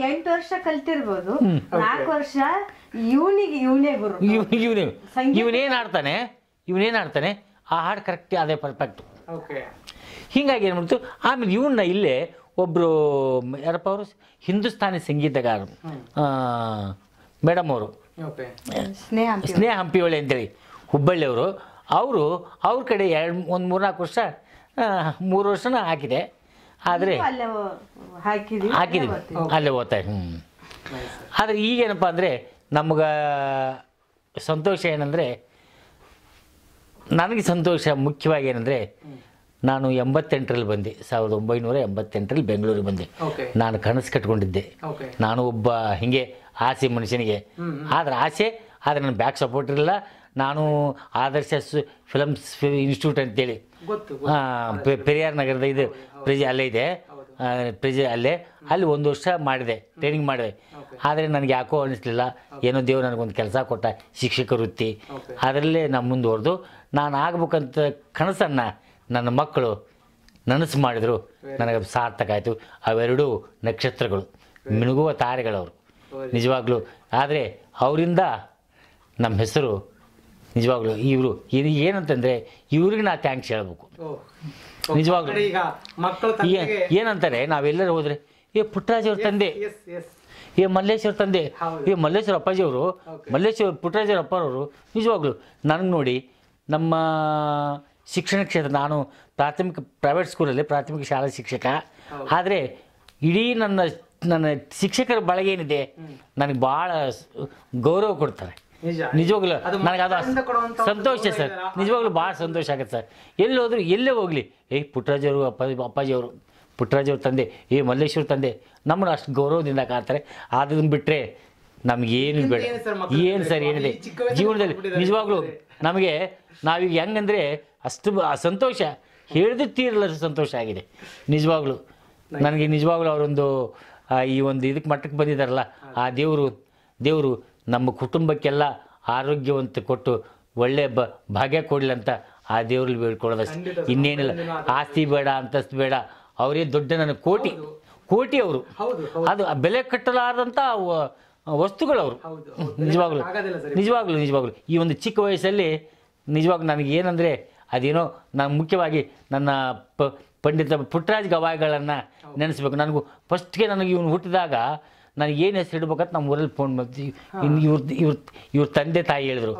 8 ವರ್ಷ ಕಲ್ತಿರ್ಬೋದು. 4 ವರ್ಷ ಇವನೇ ಗುರು. ಇವನೇನ್ ಆಡ್ತಾನೆ ಆ ಹಾಡು ಕರೆಕ್ಟ್ ಅದೇ ಪರ್ಫೆಕ್ಟ್. ಹೀಗಾಗಿ ಏನು ಮಾಡ್ತು. ಆಮೇಲೆ ಇವನ್ನ ಇಲ್ಲೇ ಒಬ್ಬರು ಯಾರಪ್ಪ ಅವರು, ಹಿಂದೂಸ್ತಾನಿ ಸಂಗೀತಗಾರರು ಮೇಡಮ್ ಅವರು, ಸ್ನೇಹ ಹಂಪಿಹೊಳೆ ಅಂತೇಳಿ ಹುಬ್ಬಳ್ಳಿಯವರು. ಅವ್ರ ಕಡೆ 3-4 ವರ್ಷ 3 ವರ್ಷನ ಹಾಕಿದೆ. ಆದರೆ ಹಾಕಿದ್ವಿ ಅಲ್ಲೇ ಓದ್ತಾ. ಆದರೆ ಈಗೇನಪ್ಪ ಅಂದರೆ ನಮ್ಗೆ ಸಂತೋಷ ಏನಂದರೆ, ನನಗೆ ಸಂತೋಷ ಮುಖ್ಯವಾಗಿ ಏನಂದರೆ ನಾನು 88ರಲ್ಲಿ ಬಂದೆ, 1988ರಲ್ಲಿ ಬೆಂಗಳೂರಿಗೆ ಬಂದೆ. ನಾನು ಕನಸು ಕಟ್ಕೊಂಡಿದ್ದೆ, ನಾನು ಒಬ್ಬ ಹಿಂಗೆ ಆಸೆ ಮನುಷ್ಯನಿಗೆ. ಆದರೆ ಆಸೆ, ಆದರೆ ನನ್ನ ಬ್ಯಾಕ್ ಸಪೋರ್ಟ್ ಇರಲಿಲ್ಲ. ನಾನು ಆದರ್ಶ ಫಿಲಮ್ಸ್ ಇನ್ಸ್ಟಿಟ್ಯೂಟ್ ಅಂತೇಳಿ ಪೆರಿಯಾರ್ ನಗರದ ಇದು ಪ್ರೆಜೆ ಅಲ್ಲೇ ಇದೆ, ಪ್ರೆಜೆ ಅಲ್ಲಿ 1 ವರ್ಷ ಮಾಡಿದೆ, ಟ್ರೈನಿಂಗ್ ಮಾಡಿದೆ. ಆದರೆ ನನಗೆ ಯಾಕೋ ಅನ್ನಿಸ್ಲಿಲ್ಲ, ಏನೋ ದೇವರು ನನಗೊಂದು ಕೆಲಸ ಕೊಟ್ಟ, ಶಿಕ್ಷಕ ವೃತ್ತಿ, ಅದರಲ್ಲೇ ನಾನು ಮುಂದುವರೆದು ನಾನು ಆಗ್ಬೇಕಂತ ಕನಸನ್ನು ನನ್ನ ಮಕ್ಕಳು ನನಸು ಮಾಡಿದರು. ನನಗೆ ಸಾರ್ಥಕ ಆಯಿತು. ಅವೆರಡೂ ನಕ್ಷತ್ರಗಳು, ಮಿನುಗುವ ತಾರೆಗಳವರು ನಿಜವಾಗ್ಲೂ. ಆದರೆ ಅವರಿಂದ ನಮ್ಮ ಹೆಸರು ನಿಜವಾಗ್ಲೂ ಇವರು ಇದು ಏನಂತಂದರೆ ಇವ್ರಿಗೆ ನಾ ಥ್ಯಾಂಕ್ಸ್ ಹೇಳ್ಬೇಕು ನಿಜವಾಗ್ಲೂ. ಏನಂತಾರೆ ನಾವೆಲ್ಲರೂ ಹೋದರೆ ಪುಟ್ಟರಾಜವ್ರ ತಂದೆ, ಮಲ್ಲೇಶ್ವರ ತಂದೆ, ಮಲ್ಲೇಶ್ವರ ಅಪ್ಪಾಜಿಯವರು, ಮಲ್ಲೇಶ್ವರ ಪುಟ್ಟರಾಜವ್ರ ಅಪ್ಪರವರು ನಿಜವಾಗ್ಲೂ ನನಗೆ ನೋಡಿ ನಮ್ಮ ಶಿಕ್ಷಣ ಕ್ಷೇತ್ರ, ನಾನು ಪ್ರೈವೇಟ್ ಸ್ಕೂಲಲ್ಲಿ ಪ್ರಾಥಮಿಕ ಶಾಲಾ ಶಿಕ್ಷಕ. ಆದರೆ ಇಡೀ ನನ್ನ ಶಿಕ್ಷಕರ ಬಳಗ ಏನಿದೆ ನನಗೆ ಭಾಳ ಗೌರವ ಕೊಡ್ತಾರೆ ನಿಜವಾಗ್ಲೂ. ನನಗೆ ಅದು ಸಂತೋಷ ಸರ್, ನಿಜವಾಗ್ಲೂ ಭಾಳ ಸಂತೋಷ ಆಗುತ್ತೆ ಸರ್. ಎಲ್ಲಿ ಹೋದ್ರು ಎಲ್ಲೇ ಹೋಗಲಿ, ಪುಟ್ಟರಾಜವರು ಅಪ್ಪಾಜಿಯವರು, ಪುಟ್ಟರಾಜವ್ರ ತಂದೆ, ಮಲ್ಲೇಶ್ವರ ತಂದೆ ನಮ್ಮನ್ನು ಅಷ್ಟು ಗೌರವದಿಂದ ಕಾಡ್ತಾರೆ. ಅದನ್ನು ಬಿಟ್ಟರೆ ನಮಗೇನು ಬೇಡ. ಏನು ಸರ್ ಏನಿದೆ ಜೀವನದಲ್ಲಿ ನಿಜವಾಗ್ಲೂ ನಮಗೆ ನಾವೀಗ ಹೆಂಗಂದರೆ ಅಷ್ಟು ಸಂತೋಷ ಹೇಳಿದ್ರೆ ತೀರಲ್ಲ ಸಂತೋಷ ಆಗಿದೆ ನಿಜವಾಗ್ಲೂ. ನನಗೆ ನಿಜವಾಗ್ಲೂ ಅವರೊಂದು ಈ ಒಂದು ಇದಕ್ಕೆ ಮಟ್ಟಕ್ಕೆ ಬಂದಿದ್ದಾರಲ್ಲ, ಆ ದೇವರು ನಮ್ಮ ಕುಟುಂಬಕ್ಕೆಲ್ಲ ಆರೋಗ್ಯವಂತ ಕೊಟ್ಟು ಒಳ್ಳೆ ಭಾಗ್ಯ ಕೊಡಲಿ ಅಂತ ಆ ದೇವ್ರಲ್ಲಿ ಬೇಡ್ಕೊಳ್ಳೋದಷ್ಟು, ಇನ್ನೇನಿಲ್ಲ. ಆಸ್ತಿ ಬೇಡ, ಅಂತಸ್ತು ಬೇಡ, ಅವರೇ ದೊಡ್ಡ ನನ್ನ ಕೋಟಿ ಅವರು, ಅದು ಬೆಲೆ ಕಟ್ಟಲಾರದಂಥ ವಸ್ತುಗಳವರು ನಿಜವಾಗ್ಲೂ. ಈ ಒಂದು ಚಿಕ್ಕ ವಯಸ್ಸಲ್ಲಿ ನಿಜವಾಗ್ಲೂ ನನಗೆ ಏನಂದರೆ ಅದೇನೋ ನಾನು ಮುಖ್ಯವಾಗಿ ನನ್ನ ಪಂಡಿತ ಪುಟ್ಟರಾಜ್ ಗವಾಯಿಗಳನ್ನು ನೆನೆಸ್ಬೇಕು. ನನಗೂ ಫಸ್ಟ್ಗೆ ನನಗೆ ಇವನು ಹುಟ್ಟಿದಾಗ ನನಗೆ ಏನು ಹೆಸರು ಇಡ್ಬೇಕಂತ ನಮ್ಮ ಊರಲ್ಲಿ ಫೋನ್ ಮಾಡ್ತೀವಿ. ಇವ್ರ ತಂದೆ ತಾಯಿ ಹೇಳಿದ್ರು,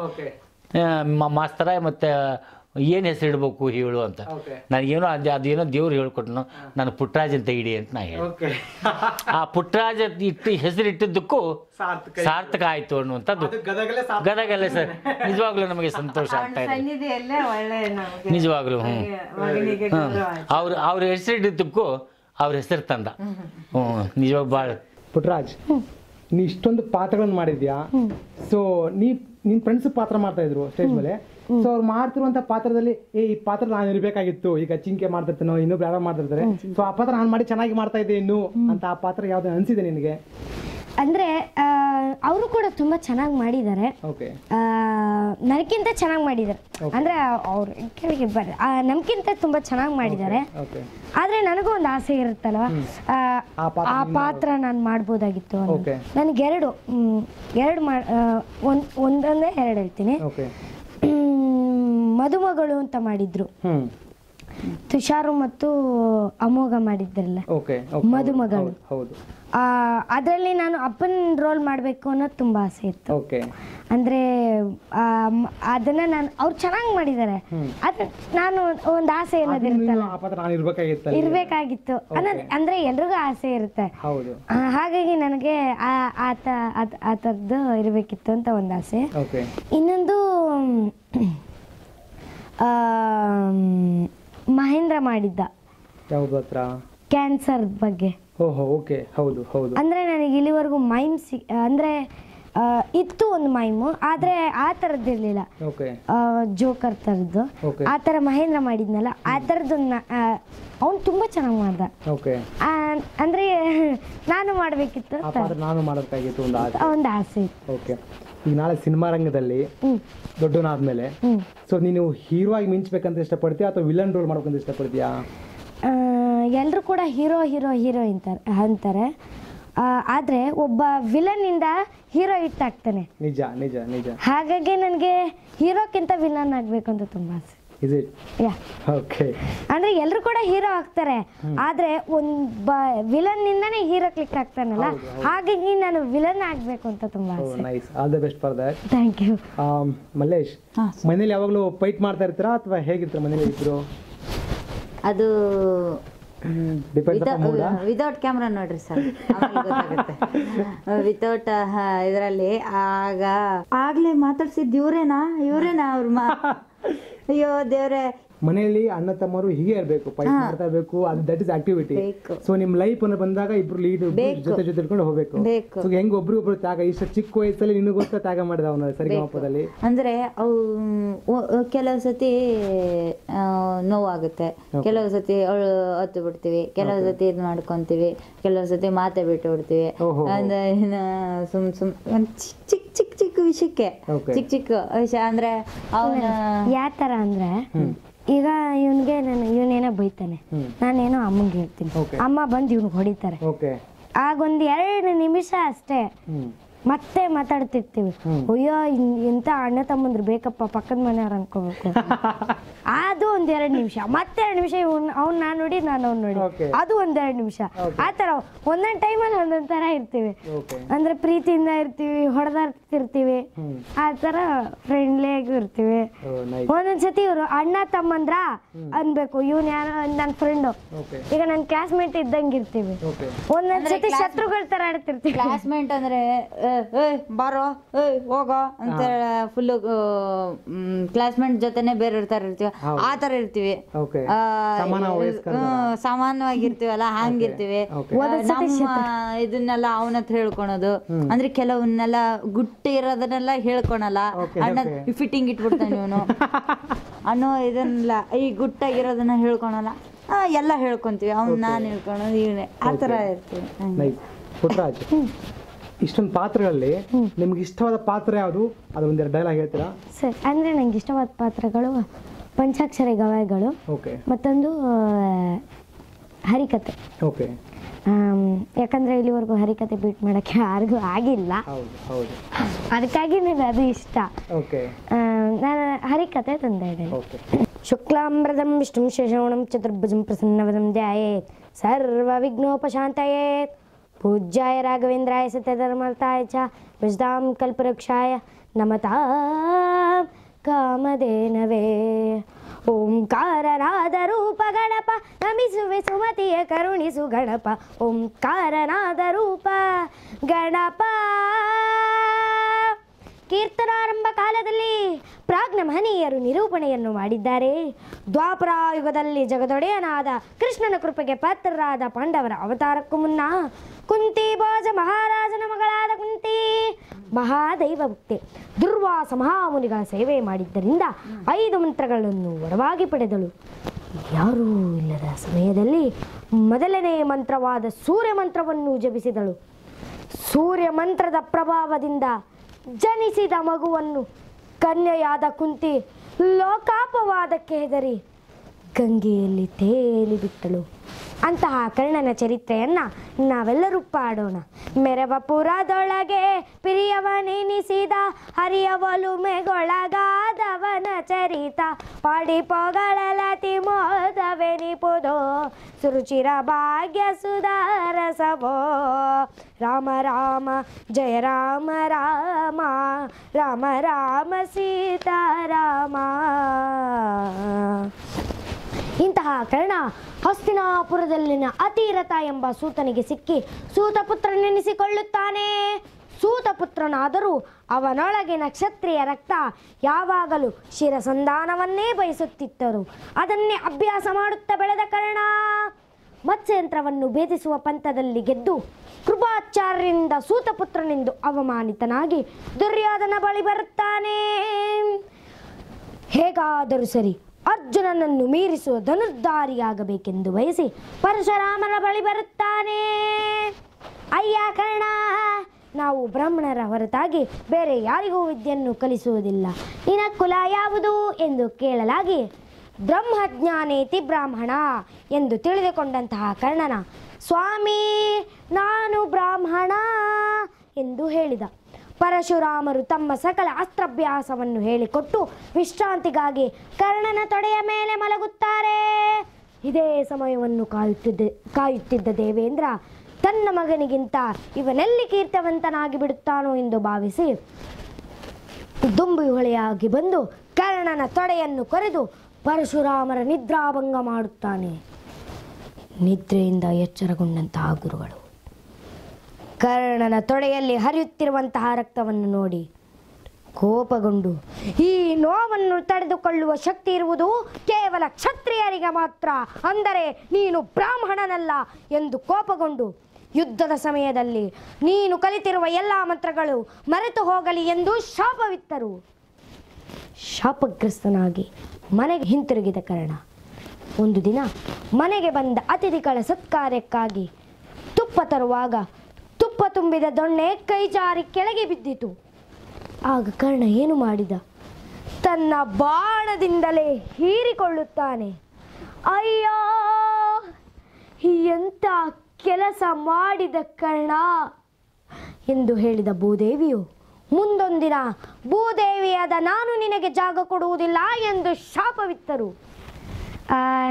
ಮಾಸ್ತರ ಮತ್ತು ಏನು ಹೆಸರು ಇಡಬೇಕು ಹೇಳು ಅಂತ. ನನಗೇನೋ ಅದೇನೋ ದೇವ್ರು ಹೇಳ್ಕೊಟ್ನು, ನಾನು ಪುಟ್ಟರಾಜ್ ಅಂತ ಇಡಿ ಅಂತ ನಾ ಹೇಳಿ. ಆ ಪುಟ್ಟರಾಜ್ ಹೆಸರು ಇಟ್ಟಿದ್ದಕ್ಕೂ ಸಾರ್ಥಕ ಆಯಿತು ಅನ್ನುವಂಥದ್ದು ಗದಗಲ್ಲೇ ಸರ್. ನಿಜವಾಗ್ಲೂ ನಮಗೆ ಸಂತೋಷ ಆಗ್ತಾ ಇದೆ ನಿಜವಾಗ್ಲೂ. ಅವ್ರ ಹೆಸರು ಇಟ್ಟಿದ್ದಕ್ಕೂ ಅವ್ರ ಹೆಸರು ತಂದ. ನಿಜವಾಗ ಭಾಳ. ಪುಟ್ಟರಾಜ್, ನೀ ಇಷ್ಟೊಂದು ಪಾತ್ರಗಳನ್ನು ಮಾಡಿದ್ಯಾ. ಸೊ ನಿನ್ನ ಫ್ರೆಂಡ್ಸ್ ಪಾತ್ರ ಮಾಡ್ತಾ ಇದ್ರು ಸ್ಟೇಜ್ ಮೇಲೆ. ಸೊ ಅವ್ರು ಮಾಡ್ತಿರುವಂತ ಪಾತ್ರದಲ್ಲಿ ಈ ಪಾತ್ರ ನಾನು ಇರಬೇಕಾಗಿತ್ತು, ಈಗ ಚಿಂಕೆ ಮಾಡ್ತಿರ್ತಾನೋ ಇನ್ನೊಬ್ರು ಯಾರೋ ಮಾಡ್ತಿರ್ತಾರೆ, ಸೊ ಆ ಪಾತ್ರ ನಾನು ಮಾಡಿ ಚೆನ್ನಾಗಿ ಮಾಡ್ತಾ ಇದ್ದೆ ಇನ್ನು ಅಂತ ಆ ಪಾತ್ರ ಯಾವ್ದು ಅನ್ಸಿದೆ ನಿನಗೆ? ಅಂದರೆ ಅವರು ಕೂಡ ತುಂಬ ಚೆನ್ನಾಗಿ ಮಾಡಿದ್ದಾರೆ, ನನಗಿಂತ ಚೆನ್ನಾಗಿ ಮಾಡಿದ್ದಾರೆ. ಅಂದರೆ ಅವ್ರು ಕೆಳಗೆ ಬರ್ರಿ ನಮ್ಗಿಂತ ತುಂಬ ಚೆನ್ನಾಗಿ ಮಾಡಿದ್ದಾರೆ. ಆದರೆ ನನಗೂ ಒಂದು ಆಸೆ ಇರುತ್ತಲ್ವ, ಆ ಪಾತ್ರ ನಾನು ಮಾಡ್ಬೋದಾಗಿತ್ತು. ನನಗೆ ಒಂದೊಂದೇ ಎರಡು ಹೇಳ್ತೀನಿ. ಮದುಮಗಳು ಅಂತ ಮಾಡಿದ್ರು, ತುಷಾರು ಮತ್ತು ಅಮೋಘ ಮಾಡಿದ್ರಲ್ಲ ಮದುಮಗಳು. ಅದರಲ್ಲಿ ನಾನು ಅಪ್ಪನ ರೋಲ್ ಮಾಡಬೇಕು ಅನ್ನೋದು ತುಂಬ ಆಸೆ ಇತ್ತು. ಅಂದರೆ ಅದನ್ನ ನಾನು ಅವ್ರು ಚೆನ್ನಾಗಿ ಮಾಡಿದ್ದಾರೆ, ಅದು ನಾನು ಒಂದು ಆಸೆ ಅನ್ನೋದಿರುತ್ತಲ್ಲ ಇರಬೇಕಾಗಿತ್ತು ಅನ್ನೋದು, ಅಂದರೆ ಎಲ್ರಿಗೂ ಆಸೆ ಇರುತ್ತೆ. ಹಾಗಾಗಿ ನನಗೆ ಆ ಥರದ್ದು ಇರಬೇಕಿತ್ತು ಅಂತ ಒಂದು ಆಸೆ. ಇನ್ನೊಂದು ಮಹೇಂದ್ರ ಮಾಡಿದ್ದ ಕ್ಯಾನ್ಸರ್ ಬಗ್ಗೆ. ಅಂದರೆ ನನಗೆ ಇಲ್ಲಿವರೆಗೂ ಮೈಮ್ ಅಂದರೆ ಇತ್ತು ಒಂದು ಮೈಮು, ಆದರೆ ಆ ಥರದ್ದಿರಲಿಲ್ಲ, ಜೋಕರ್ ಥರದ್ದು. ಆ ಥರ ಮಹೇಂದ್ರ ಮಾಡಿದ್ನಲ್ಲ, ಆ ಥರದ್ದೊಂದು ಅವ್ನು ತುಂಬ ಚೆನ್ನಾಗಿ ಮಾಡ್ದ. ಅಂದರೆ ನಾನು ಮಾಡಬೇಕಿತ್ತು, ಒಂದು ಆಸೆ ಇತ್ತು. ಈಗ ನಾಳೆ ಸಿನಿಮಾ ರಂಗದಲ್ಲಿ ದೊಡ್ಡವನಾದ್ಮೇಲೆ ಸೊ ನೀನು ಹೀರೋ ಆಗಿ ಮಿಂಚ್ಬೇಕಂತ ಇಷ್ಟಪಡ್ತೀಯಾ ಅಥವಾ ವಿಲನ್ ರೋಲ್ ಮಾಡ್ಬೇಕಂತ ಇಷ್ಟಪಡ್ತೀಯಾ? ಎಲ್ಲರೂ ಕೂಡ ಹೀರೋ ಅಂತಾರೆ, ಆದರೆ ಒಬ್ಬ ವಿಲನ್ನಿಂದ ಹೀರೋ ಹಿಟ್ ಆಗ್ತಾನೆ. ನಿಜ ನಿಜ ನಿಜ. ಹಾಗಾಗಿ ನನಗೆ ಹೀರೋಕ್ಕಿಂತ ವಿಲನ್ ಆಗಬೇಕು ಅಂತ ತುಂಬ ಆಸೆ. ಅಂದ್ರೆ ಎಲ್ಲರೂ ಕೂಡ ಹೀರೋ ಆಗ್ತಾರೆ, ಆದ್ರೆ ಒಬ್ಬ ವಿಲನ್ ನಿಂದಾನೇ ಹೀರೋ ಕ್ಲಿಕ್ ಆಗ್ತಾನಲ್ಲ, ಹಾಗಾಗಿ ನಾನು ವಿಲನ್ ಆಗ್ಬೇಕು ಅಂತ ತುಂಬಾ ಆಸೆ. Nice, all the best for that. Thank you. Mallesh, ಮನೇಲಿ ಯಾವಾಗಲೂ ಫೈಟ್ ಮಾಡ್ತಾ ಇರ್ತೀರಾ ಅಥವಾ ಹೇಗಿರ್ತೀರಾ ಮನೇಲಿ ಇದ್ರು? ಅದು ವಿತೌಟ್ ಕ್ಯಾಮ್ರಾ ನೋಡ್ರಿ ಸರ್, ವಿತೌಟ್ ಇದರಲ್ಲಿ ಆಗ್ಲೇ ಮಾತಾಡ್ಸಿದ್ದು ಇವ್ರೇನಾ ಅವ್ರ ಅಯ್ಯೋ ದೇವ್ರೆ, ಮನೆಯಲ್ಲಿ ಅಣ್ಣ ತಮ್ಮರು ಹೀಗೆ ಇರಬೇಕು, ಫೈಟ್ ಮಾಡ್ತಾ ಇರಬೇಕು, ಅದು ದಟ್ ಇಸ್ ಆಕ್ಟಿವಿಟಿ. ಸೊ ನಿಮ್ ಲೈಫ್ ಅನ್ನು ಬಂದಾಗ ಇಬ್ರು ಲೀಡ್ ಜೊತೆ ಜೊತೆ ಇಟ್ಕೊಂಡು ಹೋಗ್ಬೇಕು. ಸೊ ಹೆಂಗ್ ಒಬ್ರಿಗೊಬ್ರು ತ್ಯಾಗ, ಇಷ್ಟ ಚಿಕ್ಕ ವಯಸ್ಸಲ್ಲಿ ನಿನಗೋಸ್ಕರ ತ್ಯಾಗ ಮಾಡಿದ ಅವನ ಸರಿಗಮಪದಲ್ಲಿ. ಅಂದ್ರೆ ಅವು ಕೆಲವು ಸತಿ ನೋವಾಗುತ್ತೆ, ಕೆಲವು ಸತಿ ಅವಳು ಹತ್ತು ಬಿಡ್ತೀವಿ, ಕೆಲವು ಸತಿ ಇದು ಮಾಡ್ಕೊಂತೀವಿ, ಕೆಲವು ಸತಿ ಮಾತೆ ಬಿಟ್ಟು ಬಿಡ್ತೀವಿ. ಅಂದ್ರೆ ಸುಮ್ ಚಿಕ್ಕ ಚಿಕ್ಕ ಚಿಕ್ಕ ವಿಷಯಕ್ಕೆ ಚಿಕ್ಕ ಚಿಕ್ಕ ವಿಷಯ ಅಂದ್ರೆ ಅವನ ಯಾವ ತರ ಅಂದ್ರೆ ಈಗ ಇವನೇನೋ ಬೈತಾನೆ, ನಾನೇನೋ ಅಮ್ಮಂಗೆ ಹೇಳ್ತೀನಿ, ಅಮ್ಮ ಬಂದು ಇವ್ನಿಗೆ ಹೊಡಿತಾರೆ. ಆಗೊಂದು 2 ನಿಮಿಷ ಅಷ್ಟೇ ಮತ್ತೆ ಮಾತಾಡ್ತಿರ್ತೀವಿ, ಅಯ್ಯೋ ಎಂತ ಅಣ್ಣ ತಮ್ಮಂದ್ರು ಬೇಕಪ್ಪ ಪಕ್ಕದ ಮನೆಯವ್ರು ಅನ್ಕೋಬೇಕು. ಅದು 1-2 ನಿಮಿಷ, ಮತ್ತೆ 2 ನಿಮಿಷ ಅವ್ನು ನಾನು ನೋಡಿ ನಾನು ಅವ್ನು ನೋಡಿ, ಅದು 1-2 ನಿಮಿಷ. ಆ ತರ ಒಂದೊಂದ್ ಟೈಮಲ್ಲಿ ಒಂದೊಂದ್ ತರ ಇರ್ತೀವಿ. ಅಂದ್ರೆ ಪ್ರೀತಿಯಿಂದ ಇರ್ತೀವಿ, ಹೊಡೆದಾಡ್ತಿರ್ತೀವಿ, ಆ ತರ ಫ್ರೆಂಡ್ಲಿ ಆಗಿ ಇರ್ತೀವಿ. ಒಂದೊಂದ್ಸತಿ ಇವ್ರು ಅಣ್ಣ ತಮ್ಮಂದ್ರ ಅನ್ಬೇಕು, ಇವನ್ ಯಾರೋ ನನ್ನ ಫ್ರೆಂಡು, ಈಗ ನನ್ನ ಕ್ಲಾಸ್ಮೇಟ್ ಇದ್ದಂಗೆ ಇರ್ತೀವಿ. ಒಂದೊಂದ್ಸತಿ ಶತ್ರುಗಳ ತರ ಆಡ್ತಿರ್ತೀವಿ. ಕ್ಲಾಸ್ಮೇಟ್ ಅಂದ್ರೆ ಬಾರೋ ಹೋಗೋ ಅಂತ ಫುಲ್ ಕ್ಲಾಸ್ಮೇಟ್ ಜೊತೆನೆ ಬೇರೆ ಇರ್ತೀವಿ, ಆ ತರ ಇರ್ತೀವಿ, ಸಮಾನವಾಗಿರ್ತೀವಲ್ಲ ಹಂಗಿರ್ತೀವಿ. ನಮ್ಮ ಇದನ್ನೆಲ್ಲ ಅವನ ಹತ್ರ ಹೇಳ್ಕೊಳೋದು, ಅಂದ್ರೆ ಕೆಲವನ್ನೆಲ್ಲ ಗುಟ್ಟಿ ಇರೋದನ್ನೆಲ್ಲ ಹೇಳ್ಕೊಳಲ್ಲ. ಅಣ್ಣ ಫಿಟ್ಟಿಂಗ್ ಇಟ್ಬಿಡ್ತಾನೆ ಇವನು ಅನ್ನೋ ಇದನ್ನೆಲ್ಲ, ಈ ಗುಟ್ಟಾಗಿರೋದನ್ನ ಹೇಳ್ಕೊಳಲ್ಲ, ಎಲ್ಲ ಹೇಳ್ಕೊಂತೀವಿ. ಅವ್ನು ನಾನು ಹೇಳ್ಕೊಳೋದು ಇವನೇ, ಆ ತರ ಇರ್ತೀವಿ. ಪುಟ್ಟರಾಜ್, ಇಷ್ಟೊಂದು ಪಾತ್ರಗಳಲ್ಲಿ ನಿಮ್ಗೆ ಇಷ್ಟವಾದ ಪಾತ್ರ ಯಾವುದು? ಅದು ಒಂದೆರಡು ಡೈಲಾಗ್ ಹೇಳ್ತೀರಾ? ಸರ್, ಅಂದರೆ ನಂಗೆ ಇಷ್ಟವಾದ ಪಾತ್ರಗಳು ಪಂಚಾಕ್ಷರಿ ಗವಾಯಿಗಳು, ಮತ್ತೊಂದು ಹರಿಕತೆ. ಓಕೆ. ಯಾಕಂದರೆ ಇಲ್ಲಿವರೆಗೂ ಹರಿಕತೆ ಬೀಟ್ ಮಾಡೋಕ್ಕೆ ಯಾರಿಗೂ ಆಗಿಲ್ಲ, ಅದಕ್ಕಾಗಿ ನನಗೆ ಅದು ಇಷ್ಟ. ನಾನು ಹರಿಕತೆ ತಂದೆ. ಶುಕ್ಲಾಂಬರದಂ ವಿಷ್ಣುಂ ಶಶವಣಂ ಚತುರ್ಭುಜಂ ಪ್ರಸನ್ನವದಂ ಧ್ಯಾಯೇತ್ ಸರ್ವವಿಘ್ನೋಪಶಾಂತಯೇತ್ पूज्याय राघवेन्द्राय सत्यधर्मर्थाय च भजतां कल्पवृक्षाय नमतां कामधेनवे. ओंकारनादरूप गणप नमिಸುವೆ ಸುಮತಿಯ ಕರುಣಿಸು ಗಣಪ. ಓಂಕಾರನಾದರೂಪ ಗಣಪ. ಕೀರ್ತನಾರಂಭ ಕಾಲದಲ್ಲಿ ಪ್ರಾಜ್ಞ ಮಹನೀಯರು ನಿರೂಪಣೆಯನ್ನು ಮಾಡಿದ್ದಾರೆ. ದ್ವಾಪರಾಯುಗದಲ್ಲಿ ಜಗದೊಡೆಯನಾದ ಕೃಷ್ಣನ ಕೃಪೆಗೆ ಪಾತ್ರರಾದ ಪಾಂಡವರ ಅವತಾರಕ್ಕೂ ಮುನ್ನ ಕುಂತಿ ಭೋಜ ಮಹಾರಾಜನ ಮಗಳಾದ ಕುಂತಿ ಮಹಾದೈವ ಭಕ್ತಿ ದುರ್ವಾಸ ಮಹಾಮುನಿಗಳ ಸೇವೆ ಮಾಡಿದ್ದರಿಂದ 5 ಮಂತ್ರಗಳನ್ನು ವರವಾಗಿ ಪಡೆದಳು. ಯಾರೂ ಇಲ್ಲದ ಸಮಯದಲ್ಲಿ ಮೊದಲನೇ ಮಂತ್ರವಾದ ಸೂರ್ಯ ಮಂತ್ರವನ್ನು ಜಪಿಸಿದಳು. ಸೂರ್ಯ ಮಂತ್ರದ ಪ್ರಭಾವದಿಂದ ಜನಿಸಿದ ಮಗುವನ್ನು ಕನ್ಯೆಯಾದ ಕುಂತಿ ಲೋಕಾಪವಾದಕ್ಕೆ ಹೆದರಿ ಗಂಗೆಯಲ್ಲಿ ತೇಲಿ ಬಿಟ್ಟಳು. ಅಂತಹ ಕರ್ಣನ ಚರಿತ್ರೆಯನ್ನು ನಾವೆಲ್ಲರೂ ಪಾಡೋಣ. ಮೆರವ ಪುರದೊಳಗೆ ಪ್ರಿಯವನೆನಿಸಿದ ಹರಿಯ ಒಲುಮೆಗೊಳಗಾದವನ ಚರಿತ ಪಾಡಿ ಪೊಗಳಲತಿ ಮೋದವೆನಿಪುದೋ ಸುರುಚಿರ ಭಾಗ್ಯ ಸುಧಾರಸವೋ. ರಾಮ ರಾಮ ಜಯ ರಾಮ ರಾಮ ರಾಮ ರಾಮ ಸೀತಾರಾಮ. ಇಂತಹ ಕರ್ಣ ಹಸ್ತಿನಾಪುರದಲ್ಲಿನ ಅತಿರಥ ಎಂಬ ಸೂತನಿಗೆ ಸಿಕ್ಕಿ ಸೂತಪುತ್ರನೆನಿಸಿಕೊಳ್ಳುತ್ತಾನೆ. ಸೂತಪುತ್ರನಾದರೂ ಅವನೊಳಗಿನ ಕ್ಷತ್ರಿಯ ರಕ್ತ ಯಾವಾಗಲೂ ಶಿರಸಂಧಾನವನ್ನೇ ಬಯಸುತ್ತಿದ್ದರು. ಅದನ್ನೇ ಅಭ್ಯಾಸ ಮಾಡುತ್ತಾ ಬೆಳೆದ ಕರ್ಣ ಮತ್ಸ್ಯಯಂತ್ರವನ್ನು ಭೇದಿಸುವ ಪಂಥದಲ್ಲಿ ಗೆದ್ದು ಕೃಪಾಚಾರ್ಯರಿಂದ ಸೂತಪುತ್ರನೆಂದು ಅವಮಾನಿತನಾಗಿ ದುರ್ಯೋಧನ ಬಳಿ ಬರುತ್ತಾನೆ. ಹೇಗಾದರೂ ಸರಿ ಅರ್ಜುನನನ್ನು ಮೀರಿಸುವ ಧನುರ್ಧಾರಿಯಾಗಬೇಕೆಂದು ಬಯಸಿ ಪರಶುರಾಮನ ಬಳಿ ಬರುತ್ತಾನೆ. ಅಯ್ಯ ಕರ್ಣ, ನಾವು ಬ್ರಾಹ್ಮಣರ ಹೊರತಾಗಿ ಬೇರೆ ಯಾರಿಗೂ ವಿದ್ಯೆಯನ್ನು ಕಲಿಸುವುದಿಲ್ಲ. ನಿನ್ನ ಕುಲ ಯಾವುದು ಎಂದು ಕೇಳಲಾಗಿ ಬ್ರಹ್ಮಜ್ಞಾನೇತಿ ಬ್ರಾಹ್ಮಣ ಎಂದು ತಿಳಿದುಕೊಂಡಂತಹ ಕರ್ಣನ ಸ್ವಾಮಿ ನಾನು ಬ್ರಾಹ್ಮಣ ಎಂದು ಹೇಳಿದ. ಪರಶುರಾಮರು ತಮ್ಮ ಸಕಲ ಅಸ್ತ್ರಾಭ್ಯಾಸವನ್ನು ಹೇಳಿಕೊಟ್ಟು ವಿಶ್ರಾಂತಿಗಾಗಿ ಕರ್ಣನ ತೊಡೆಯ ಮೇಲೆ ಮಲಗುತ್ತಾರೆ. ಇದೇ ಸಮಯವನ್ನು ಕಾಯುತ್ತಿದ್ದ ದೇವೇಂದ್ರ ತನ್ನ ಮಗನಿಗಿಂತ ಇವನೆಲ್ಲಿ ಕೀರ್ತಿವಂತನಾಗಿ ಬಿಡುತ್ತಾನೋ ಎಂದು ಭಾವಿಸಿ ದುಂಬು ಹೊಳೆಯಾಗಿ ಬಂದು ಕರ್ಣನ ತೊಡೆಯನ್ನು ಕೊರೆದು ಪರಶುರಾಮರ ನಿದ್ರಾಭಂಗ ಮಾಡುತ್ತಾನೆ. ನಿದ್ರೆಯಿಂದ ಎಚ್ಚರಗೊಂಡಂತಹ ಗುರುಗಳು ಕರ್ಣನ ತೊಡೆಯಲ್ಲಿ ಹರಿಯುತ್ತಿರುವಂತಹ ರಕ್ತವನ್ನು ನೋಡಿ ಕೋಪಗೊಂಡು, ಈ ನೋವನ್ನು ತಡೆದುಕೊಳ್ಳುವ ಶಕ್ತಿ ಇರುವುದು ಕೇವಲ ಕ್ಷತ್ರಿಯರಿಗೆ ಮಾತ್ರ, ಅಂದರೆ ನೀನು ಬ್ರಾಹ್ಮಣನಲ್ಲ ಎಂದು ಕೋಪಗೊಂಡು ಯುದ್ಧದ ಸಮಯದಲ್ಲಿ ನೀನು ಕಲಿತಿರುವ ಎಲ್ಲ ಮಂತ್ರಗಳು ಮರೆತು ಹೋಗಲಿ ಎಂದು ಶಾಪವಿತ್ತರು. ಶಾಪಗ್ರಸ್ತನಾಗಿ ಮನೆಗೆ ಹಿಂತಿರುಗಿದ ಕರ್ಣ ಒಂದು ದಿನ ಮನೆಗೆ ಬಂದ ಅತಿಥಿಗಳ ಸತ್ಕಾರ್ಯಕ್ಕಾಗಿ ತುಪ್ಪ ತರುವಾಗ ತುಪ್ಪ ತುಂಬಿದ ದೊಣ್ಣೆ ಕೈ ಜಾರಿ ಕೆಳಗೆ ಬಿದ್ದಿತು. ಆಗ ಕರ್ಣ ಏನು ಮಾಡಿದ? ತನ್ನ ಬಾಣದಿಂದಲೇ ಹೀರಿಕೊಳ್ಳುತ್ತಾನೆ. ಅಯ್ಯೋ, ಎಂಥ ಕೆಲಸ ಮಾಡಿದ ಕರ್ಣ ಎಂದು ಹೇಳಿದ ಭೂದೇವಿಯು ಮುಂದೊಂದಿನ ಭೂದೇವಿಯಾದ ನಾನು ನಿನಗೆ ಜಾಗ ಕೊಡುವುದಿಲ್ಲ ಎಂದು ಶಾಪವಿತ್ತರು.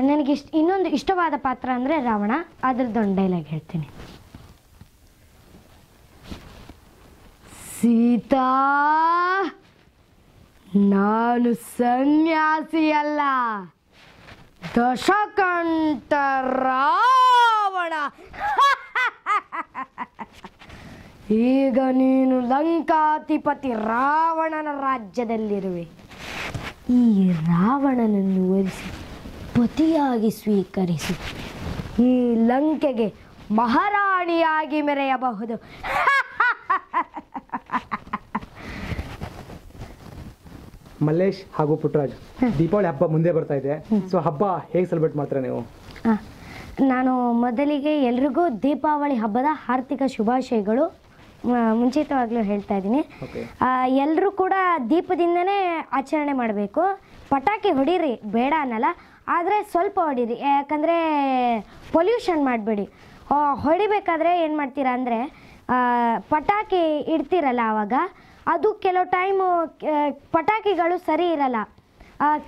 ನನಗೆ ಇನ್ನೊಂದು ಇಷ್ಟವಾದ ಪಾತ್ರ ಅಂದರೆ ರಾವಣ. ಅದ್ರದ್ದೊಂದು ಡೈಲಾಗ್ ಹೇಳ್ತೀನಿ. ಸೀತಾ, ನಾನು ಸನ್ಯಾಸಿಯಲ್ಲ, ದಶಕಂಠ ರಾವಣ. ಈಗ ನೀನು ಲಂಕಾಧಿಪತಿ ರಾವಣನ ರಾಜ್ಯದಲ್ಲಿರುವೆ. ಈ ರಾವಣನನ್ನು ವರಿಸಿ ಪತಿಯಾಗಿ ಸ್ವೀಕರಿಸು. ಈ ಲಂಕೆಗೆ ಮಹಾರಾಣಿಯಾಗಿ ಮೆರೆಯಬಹುದು. ಮಲ್ಲೇಶ್ ಹಾಗೂ ಪುಟ್ಟರಾಜ್, ದೀಪಾವಳಿ ಹಬ್ಬ ಮುಂದೆ ಬರ್ತಾ ಇದೆ. ಸೊ ಹಬ್ಬ ಹೇಗೆ ಸೆಲೆಬ್ರೇಟ್ ಮಾಡ್ತೀರಾ ನೀವು? ನಾನು ಮೊದಲಿಗೆ ಎಲ್ರಿಗೂ ದೀಪಾವಳಿ ಹಬ್ಬದ ಹಾರ್ದಿಕ ಶುಭಾಶಯಗಳು ಮುಂಚಿತವಾಗ್ಲೂ ಹೇಳ್ತಾ ಇದ್ದೀನಿ. ಎಲ್ಲರೂ ಕೂಡ ದೀಪದಿಂದನೇ ಆಚರಣೆ ಮಾಡಬೇಕು. ಪಟಾಕಿ ಹೊಡೀರಿ, ಬೇಡ ಅನ್ನಲ್ಲ, ಆದರೆ ಸ್ವಲ್ಪ ಹೊಡೀರಿ, ಯಾಕಂದರೆ ಪೊಲ್ಯೂಷನ್ ಮಾಡಬೇಡಿ. ಹೊಡಿಬೇಕಾದ್ರೆ ಏನು ಮಾಡ್ತೀರಾ ಅಂದರೆ ಪಟಾಕಿ ಇಡ್ತೀರಲ್ಲ, ಆವಾಗ ಅದು ಕೆಲವು ಟೈಮು ಪಟಾಕಿಗಳು ಸರಿ ಇರಲ್ಲ.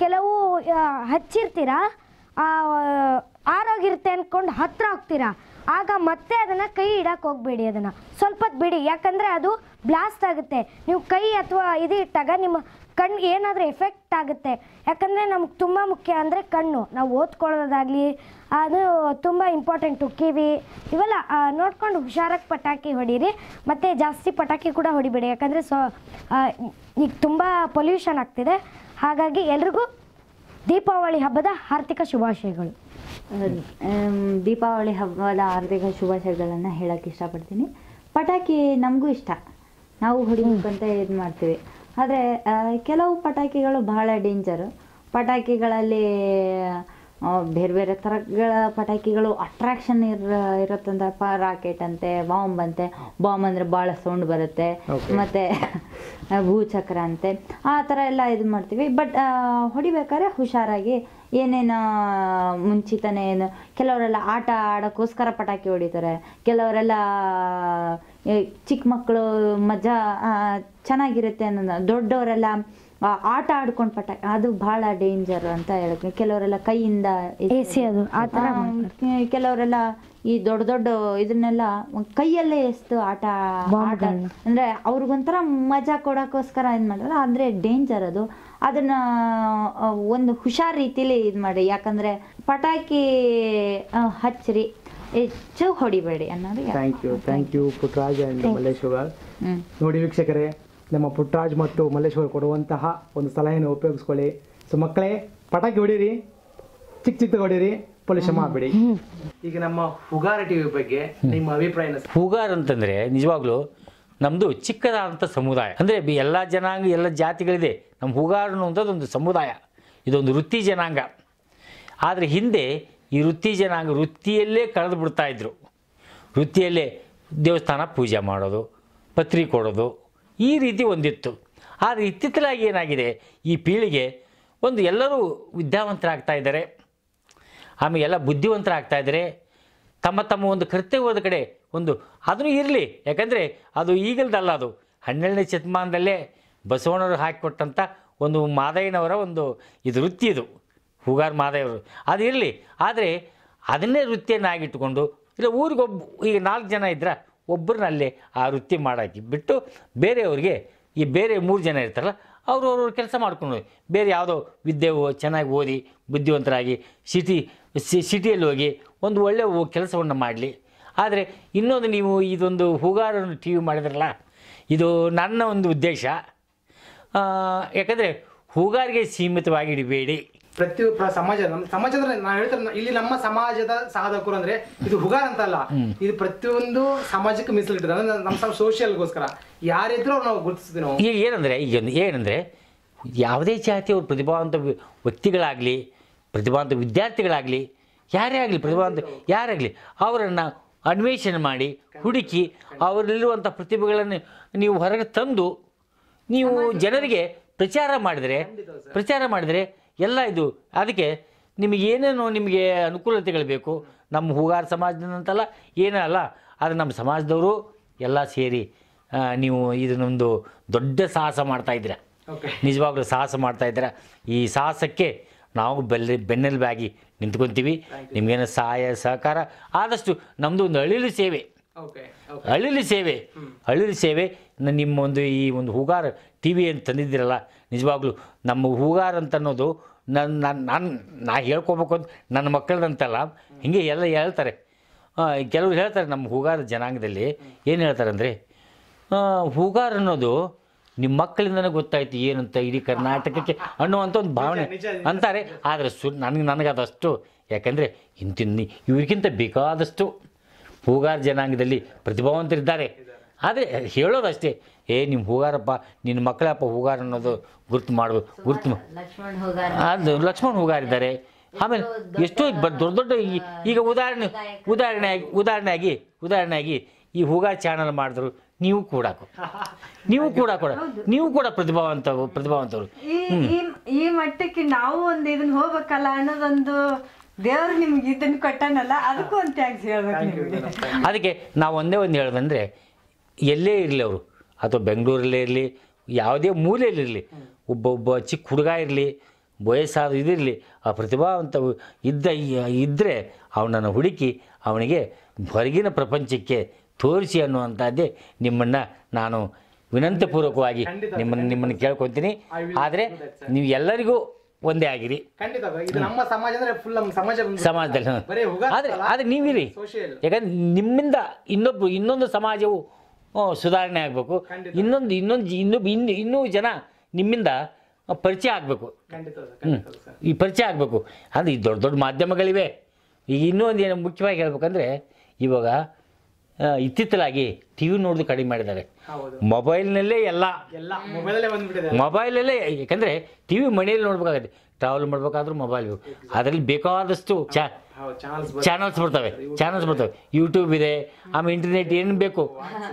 ಕೆಲವು ಹಚ್ಚಿರ್ತೀರ, ಆರೋಗಿರುತ್ತೆ ಅಂದ್ಕೊಂಡು ಹತ್ತಿರ ಹೋಗ್ತೀರಾ, ಆಗ ಮತ್ತೆ ಅದನ್ನು ಕೈ ಇಡಕ್ಕೆ ಹೋಗಬೇಡಿ. ಅದನ್ನು ಸ್ವಲ್ಪ ಹೊತ್ತು ಬಿಡಿ, ಯಾಕಂದರೆ ಅದು ಬ್ಲಾಸ್ಟ್ ಆಗುತ್ತೆ. ನೀವು ಕೈ ಅಥವಾ ಇದು ಇಟ್ಟಾಗ ನಿಮ್ಮ ಕಣ್ಣಿಗೆ ಏನಾದರೂ ಎಫೆಕ್ಟ್ ಆಗುತ್ತೆ. ಯಾಕಂದರೆ ನಮ್ಗೆ ತುಂಬ ಮುಖ್ಯ ಅಂದರೆ ಕಣ್ಣು. ನಾವು ಓದ್ಕೊಳ್ಳೋದಾಗಲಿ ಅದು ತುಂಬ ಇಂಪಾರ್ಟೆಂಟು. ಕಿವಿ ಇವೆಲ್ಲ ನೋಡ್ಕೊಂಡು ಹುಷಾರಾಗಿ ಪಟಾಕಿ ಹೊಡೀರಿ. ಮತ್ತು ಜಾಸ್ತಿ ಪಟಾಕಿ ಕೂಡ ಹೊಡಿಬೇಡಿ, ಯಾಕಂದರೆ ಈಗ ತುಂಬ ಪೊಲ್ಯೂಷನ್ ಆಗ್ತಿದೆ. ಹಾಗಾಗಿ ಎಲ್ರಿಗೂ ದೀಪಾವಳಿ ಹಬ್ಬದ ಹಾರ್ದಿಕ ಶುಭಾಶಯಗಳು. ದೀಪಾವಳಿ ಹಬ್ಬದ ಹಾರ್ದಿಕ ಶುಭಾಶಯಗಳನ್ನು ಹೇಳೋಕ್ಕೆ ಇಷ್ಟಪಡ್ತೀನಿ. ಪಟಾಕಿ ನಮಗೂ ಇಷ್ಟ, ನಾವು ಹೊಡಿಬೇಕಂತ ಇದು ಮಾಡ್ತೀವಿ. ಆದರೆ ಕೆಲವು ಪಟಾಕಿಗಳು ಬಹಳ ಡೇಂಜರು. ಪಟಾಕಿಗಳಲ್ಲಿ ಬೇರೆ ಬೇರೆ ಥರಗಳ ಪಟಾಕಿಗಳು ಅಟ್ರಾಕ್ಷನ್ ಇರುತ್ತಂತಪ್ಪ. ರಾಕೆಟ್ ಅಂತೆ, ಬಾಂಬ್ ಅಂತೆ. ಬಾಂಬ್ ಅಂದರೆ ಭಾಳ ಸೌಂಡ್ ಬರುತ್ತೆ, ಮತ್ತು ಭೂಚಕ್ರ ಅಂತೆ, ಆ ಥರ ಎಲ್ಲ ಇದು ಮಾಡ್ತೀವಿ. ಬಟ್ ಹೊಡಿಬೇಕಾದ್ರೆ ಹುಷಾರಾಗಿ ಏನೇನು ಮುಂಚಿತನೇ ಏನು, ಕೆಲವರೆಲ್ಲ ಆಟ ಆಡೋಕ್ಕೋಸ್ಕರ ಪಟಾಕಿ ಹೊಡಿತಾರೆ. ಕೆಲವರೆಲ್ಲ ಚಿಕ್ಕ ಮಕ್ಕಳು ಮಜಾ ಚೆನ್ನಾಗಿರುತ್ತೆ ಅನ್ನೋದು, ದೊಡ್ಡವರೆಲ್ಲ ಆಟ ಆಡ್ಕೊಂಡು ಪಟಾಕಿ, ಅದು ಭಾಳ ಡೇಂಜರ್ ಅಂತ ಹೇಳಕ್ಕೆ. ಕೆಲವರೆಲ್ಲ ಕೈಯಿಂದ ಎಸೆಯೋದು ಆ ಥರ, ಕೆಲವರೆಲ್ಲ ಈ ದೊಡ್ಡ ದೊಡ್ಡ ಇದನ್ನೆಲ್ಲ ಕೈಯಲ್ಲೇ ಎಸ್ತು ಆಟ ಅಂದರೆ ಅವ್ರಿಗೊಂಥರ ಮಜಾ ಕೊಡೋಕ್ಕೋಸ್ಕರ ಇದು ಮಾಡ್ತಾರೆ. ಆದರೆ ಡೇಂಜರ್ ಅದು. ಅದನ್ನು ಒಂದು ಹುಷಾರ್ ರೀತಿಲಿ ಇದು ಮಾಡಿ, ಯಾಕಂದರೆ ಪಟಾಕಿ ಹಚ್ಚಿರಿ, ಹೆಚ್ಚು ಹೊಡಿಬೇಡಿ ಅನ್ನೋದು. Thank you Puttaraj and Malleshwar. ನೋಡಿ ವೀಕ್ಷಕರೇ, ನಮ್ಮ ಪುಟ್ಟರಾಜ್ ಮತ್ತು ಮಲ್ಲೇಶ್ವರ್ ಕೊಡುವಂತಹ ಒಂದು ಸಲಹೆಯನ್ನು ಉಪಯೋಗಿಸ್ಕೊಳ್ಳಿ. ಸೊ ಮಕ್ಕಳೇ, ಪಟಾಕಿ ಹೊಡೀರಿ, ಚಿಕ್ಕ ಹೊಡೀರಿ, ಪೊಲ್ಯೂಷನ್ ಮಾಡಬೇಡಿ. ಈಗ ನಮ್ಮ ಹುಗಾರ ಟಿವಿ ಬಗ್ಗೆ ನಿಮ್ಮ ಅಭಿಪ್ರಾಯ? ಹುಗಾರ್ ಅಂತಂದರೆ ನಿಜವಾಗ್ಲೂ ನಮ್ಮದು ಚಿಕ್ಕದಾದಂಥ ಸಮುದಾಯ. ಅಂದರೆ ಎಲ್ಲ ಜನಾಂಗ, ಎಲ್ಲ ಜಾತಿಗಳಿದೆ. ನಮ್ಮ ಹುಗಾರ್ ಅನ್ನುವಂಥದ್ದು ಸಮುದಾಯ, ಇದೊಂದು ವೃತ್ತಿ ಜನಾಂಗ. ಆದರೆ ಹಿಂದೆ ಈ ವೃತ್ತಿ ಜನಾಂಗ ವೃತ್ತಿಯಲ್ಲೇ ಕಳೆದು ಬಿಡ್ತಾಯಿದ್ರು. ವೃತ್ತಿಯಲ್ಲೇ ದೇವಸ್ಥಾನ ಪೂಜೆ ಮಾಡೋದು, ಪತ್ರಿ ಕೊಡೋದು, ಈ ರೀತಿ ಒಂದಿತ್ತು. ಆದರೆ ಇತ್ತಿತ್ತಲಾಗಿ ಏನಾಗಿದೆ, ಈ ಪೀಳಿಗೆ ಒಂದು ಎಲ್ಲರೂ ವಿದ್ಯಾವಂತರಾಗ್ತಾ ಇದ್ದಾರೆ, ಆಮೇಲೆ ಎಲ್ಲ ಬುದ್ಧಿವಂತರಾಗ್ತಾ ಇದ್ದಾರೆ. ತಮ್ಮ ತಮ್ಮ ಒಂದು ಕರ್ತವ್ಯದ ಕಡೆ ಒಂದು ಅದನ್ನು ಇರಲಿ, ಯಾಕಂದರೆ ಅದು ಈಗಲ್ದಲ್ಲ, ಅದು 12ನೇ ಶತಮಾನದಲ್ಲೇ ಬಸವಣ್ಣವರು ಹಾಕಿಕೊಟ್ಟಂಥ ಒಂದು ಮಾದಯ್ಯನವರ ಒಂದು ಇದು ವೃತ್ತಿ, ಇದು ಹುಗಾರ್ ಮಾದಯ್ಯವರು. ಅದು ಇರಲಿ, ಆದರೆ ಅದನ್ನೇ ವೃತ್ತಿಯನ್ನಾಗಿಟ್ಟುಕೊಂಡು ಇಲ್ಲ ಈಗ 4 ಜನ ಇದ್ರೆ ಒಬ್ಬರನ್ನ ಅಲ್ಲೇ ಆ ವೃತ್ತಿ ಮಾಡಾಕಿ ಬಿಟ್ಟು ಬೇರೆಯವ್ರಿಗೆ, ಈ ಬೇರೆ 3 ಜನ ಇರ್ತಾರಲ್ಲ, ಅವ್ರವ್ರ ಕೆಲಸ ಮಾಡ್ಕೊಂಡು ಬೇರೆ ಯಾವುದೋ ವಿದ್ಯೆ ಚೆನ್ನಾಗಿ ಓದಿ ಬುದ್ಧಿವಂತರಾಗಿ ಸಿಟಿಯಲ್ಲಿ ಹೋಗಿ ಒಂದು ಒಳ್ಳೆಯ ಕೆಲಸವನ್ನು ಮಾಡಲಿ. ಆದರೆ ಇನ್ನೊಂದು, ನೀವು ಇದೊಂದು ಹುಗಾರನ್ನು ಟಿ ವಿ ಮಾಡಿದ್ರಲ್ಲ, ಇದು ನನ್ನ ಒಂದು ಉದ್ದೇಶ. ಯಾಕಂದರೆ ಹೂಗಾರಿಗೆ ಸೀಮಿತವಾಗಿ ಇಡಬೇಡಿ. ಸಮಾಜ ನಮ್ಮ ಸಮಾಜ ಅಂದ್ರೆ ನಾನು ಹೇಳ್ತಾರೆ ಇಲ್ಲಿ ನಮ್ಮ ಸಮಾಜದ ಸಾಧಕರು ಅಂದ್ರೆ ಇದು ಹುಗಾರ್ ಅಂತಲ್ಲ, ಇದು ಪ್ರತಿಯೊಂದು ಸಮಾಜಕ್ಕೆ ಮೀಸಲಿಟ್ಟಿದೆ ಅಂದ್ರೆ ನಮ್ಮ ಸೋಷಿಯಲ್ಗೋಸ್ಕರ ಯಾರಿದ್ರು ನಾವು ಗುರುತಿಸ್ತೀವಿ ನಾವು. ಈಗ ಏನಂದರೆ ಯಾವುದೇ ಜಾತಿಯವರು ಪ್ರತಿಭಾವಂತ ವ್ಯಕ್ತಿಗಳಾಗಲಿ, ಪ್ರತಿಭಾವಂತ ವಿದ್ಯಾರ್ಥಿಗಳಾಗಲಿ, ಯಾರೇ ಆಗಲಿ, ಪ್ರತಿಭಾವಂತ ಯಾರಾಗಲಿ, ಅವರನ್ನು ಅನ್ವೇಷಣೆ ಮಾಡಿ ಹುಡುಕಿ ಅವರಲ್ಲಿರುವಂಥ ಪ್ರತಿಭೆಗಳನ್ನು ನೀವು ಹೊರಗೆ ತಂದು ನೀವು ಜನರಿಗೆ ಪ್ರಚಾರ ಮಾಡಿದರೆ ಎಲ್ಲ ಇದು ಅದಕ್ಕೆ ನಿಮಗೇನೇನು ನಿಮಗೆ ಅನುಕೂಲತೆಗಳು ಬೇಕು, ನಮ್ಮ ಹೂಗಾರ ಸಮಾಜದಂತಲ್ಲ ಏನೂ ಅಲ್ಲ, ಆದರೆ ನಮ್ಮ ಸಮಾಜದವರು ಎಲ್ಲ ಸೇರಿ ನೀವು ಇದನ್ನೊಂದು ದೊಡ್ಡ ಸಾಹಸ ಮಾಡ್ತಾಯಿದ್ದೀರ. ನಿಜವಾಗ್ಲೂ ಸಾಹಸ ಮಾಡ್ತಾಯಿದ್ದೀರ. ಈ ಸಾಹಸಕ್ಕೆ ನಾವು ಬೆನ್ನೆಲುಬಾಗಿ ನಿಂತ್ಕೊತೀವಿ. ನಿಮಗೇನು ಸಹಾಯ ಸಹಕಾರ ಆದಷ್ಟು ನಮ್ಮದು ಒಂದು ಅಳಿಲು ಸೇವೆ ನಿಮ್ಮ ಈ ಒಂದು ಹೂಗಾರ ಟಿ ವಿ ಅಂತ ತಂದಿದ್ದೀರಲ್ಲ, ನಿಜವಾಗ್ಲೂ ನಮ್ಮ ಹೂಗಾರ ಅಂತ ಅನ್ನೋದು ನಾ ಹೇಳ್ಕೊಬೇಕು ಅಂತ ನನ್ನ ಮಕ್ಕಳದಂತಲ್ಲ, ಹೀಗೆ ಎಲ್ಲ ಹೇಳ್ತಾರೆ. ಕೆಲವರು ಹೇಳ್ತಾರೆ ನಮ್ಮ ಹೂಗಾರ ಜನಾಂಗದಲ್ಲಿ ಏನು ಹೇಳ್ತಾರೆ ಅಂದರೆ, ಹೂಗಾರ ಅನ್ನೋದು ನಿಮ್ಮ ಮಕ್ಕಳಿಂದನೇ ಗೊತ್ತಾಯ್ತು ಏನಂತ ಇಡೀ ಕರ್ನಾಟಕಕ್ಕೆ ಅನ್ನುವಂಥ ಒಂದು ಭಾವನೆ ಅಂತಾರೆ. ಆದರೆ ನನಗೆ ಅದಷ್ಟು, ಯಾಕಂದರೆ ಇವ್ರಿಗಿಂತ ಬೇಕಾದಷ್ಟು ಹೂಗಾರ ಜನಾಂಗದಲ್ಲಿ ಪ್ರತಿಭಾವಂತರಿದ್ದಾರೆ. ಆದರೆ ಹೇಳೋದಷ್ಟೇ, ನಿಮ್ಮ ಹೂಗಾರಪ್ಪ, ನಿನ್ನ ಮಕ್ಕಳಪ್ಪ ಹೂಗಾರ ಅನ್ನೋದು ಗುರುತು ಅದು ಲಕ್ಷ್ಮಣ್ ಹೂಗಾರ ಇದ್ದಾರೆ. ಆಮೇಲೆ ಎಷ್ಟೋ ದೊಡ್ಡ ಈಗ ಉದಾಹರಣೆಯಾಗಿ ಈ ಹೂಗಾರ ಚಾನಲ್ ಮಾಡಿದ್ರು, ನೀವು ಕೂಡ ಪ್ರತಿಭಾವಂತರು. ಈ ಮಟ್ಟಕ್ಕೆ ನಾವು ಒಂದು ಇದನ್ನ ಹೋಗ್ಬೇಕಲ್ಲ ಅನ್ನೋದೊಂದು ದೇವ್ರು ನಿಮ್ಗೆ ಇದನ್ನ ಕೊಟ್ಟನಲ್ಲ, ಅದಕ್ಕೂ ಒಂದು ಥ್ಯಾಂಕ್ಸ್ ಹೇಳ್ಬೇಕು. ಅದಕ್ಕೆ ನಾವು ಒಂದೇ ಒಂದು ಹೇಳೋದಂದರೆ, ಎಲ್ಲೇ ಇರಲಿ ಅವರು, ಅಥವಾ ಬೆಂಗಳೂರಲ್ಲೇ ಇರಲಿ, ಯಾವುದೇ ಮೂಲೆಯಲ್ಲಿರಲಿ, ಒಬ್ಬ ಚಿಕ್ಕ ಹುಡುಗ ಇರಲಿ, ವಯಸ್ಸಾದ ಇದಿರಲಿ, ಆ ಪ್ರತಿಭಾವಂತ ಇದ್ದರೆ ಅವನನ್ನು ಹುಡುಕಿ ಅವನಿಗೆ ಹೊರಗಿನ ಪ್ರಪಂಚಕ್ಕೆ ತೋರಿಸಿ ಅನ್ನುವಂಥದ್ದೇ ನಿಮ್ಮನ್ನು ನಾನು ವಿನಂತಿಪೂರ್ವಕವಾಗಿ ನಿಮ್ಮನ್ನು ಕೇಳ್ಕೊತೀನಿ. ಆದರೆ ನೀವು ಎಲ್ಲರಿಗೂ ಒಂದೇ ಆಗಿರಿ ಸಮಾಜದಲ್ಲಿ. ಆದರೆ ನೀವಿರಿ, ಯಾಕಂದ್ರೆ ನಿಮ್ಮಿಂದ ಇನ್ನೊಂದು ಸಮಾಜವು ಸುಧಾರಣೆ ಆಗಬೇಕು, ಇನ್ನೂ ಜನ ನಿಮ್ಮಿಂದ ಪರಿಚಯ ಆಗಬೇಕು. ಈ ಪರಿಚಯ ಆಗಬೇಕು ಅಂದರೆ ಈ ದೊಡ್ಡ ಮಾಧ್ಯಮಗಳಿವೆ. ಈಗ ಇನ್ನೂ ಒಂದು ಏನು ಮುಖ್ಯವಾಗಿ ಹೇಳ್ಬೇಕಂದ್ರೆ, ಇವಾಗ ಇತ್ತಿತ್ತಲಾಗಿ ಟಿ ವಿ ನೋಡೋದು ಕಡಿಮೆ ಮಾಡಿದ್ದಾರೆ. ಮೊಬೈಲ್ನಲ್ಲೇ ಮೊಬೈಲಲ್ಲೇ, ಯಾಕಂದರೆ ಟಿ ವಿ ಮನೆಯಲ್ಲಿ ನೋಡ್ಬೇಕಾಗತ್ತೆ. ಟ್ರಾವೆಲ್ ಮಾಡ್ಬೇಕಾದ್ರೂ ಮೊಬೈಲ್ ಬೇಕು. ಅದರಲ್ಲಿ ಬೇಕಾದಷ್ಟು ಚಾನಲ್ಸ್ ಬರ್ತವೆ. ಯೂಟ್ಯೂಬ್ ಇದೆ, ಆಮೇಲೆ ಇಂಟರ್ನೆಟ್ ಏನು ಬೇಕು,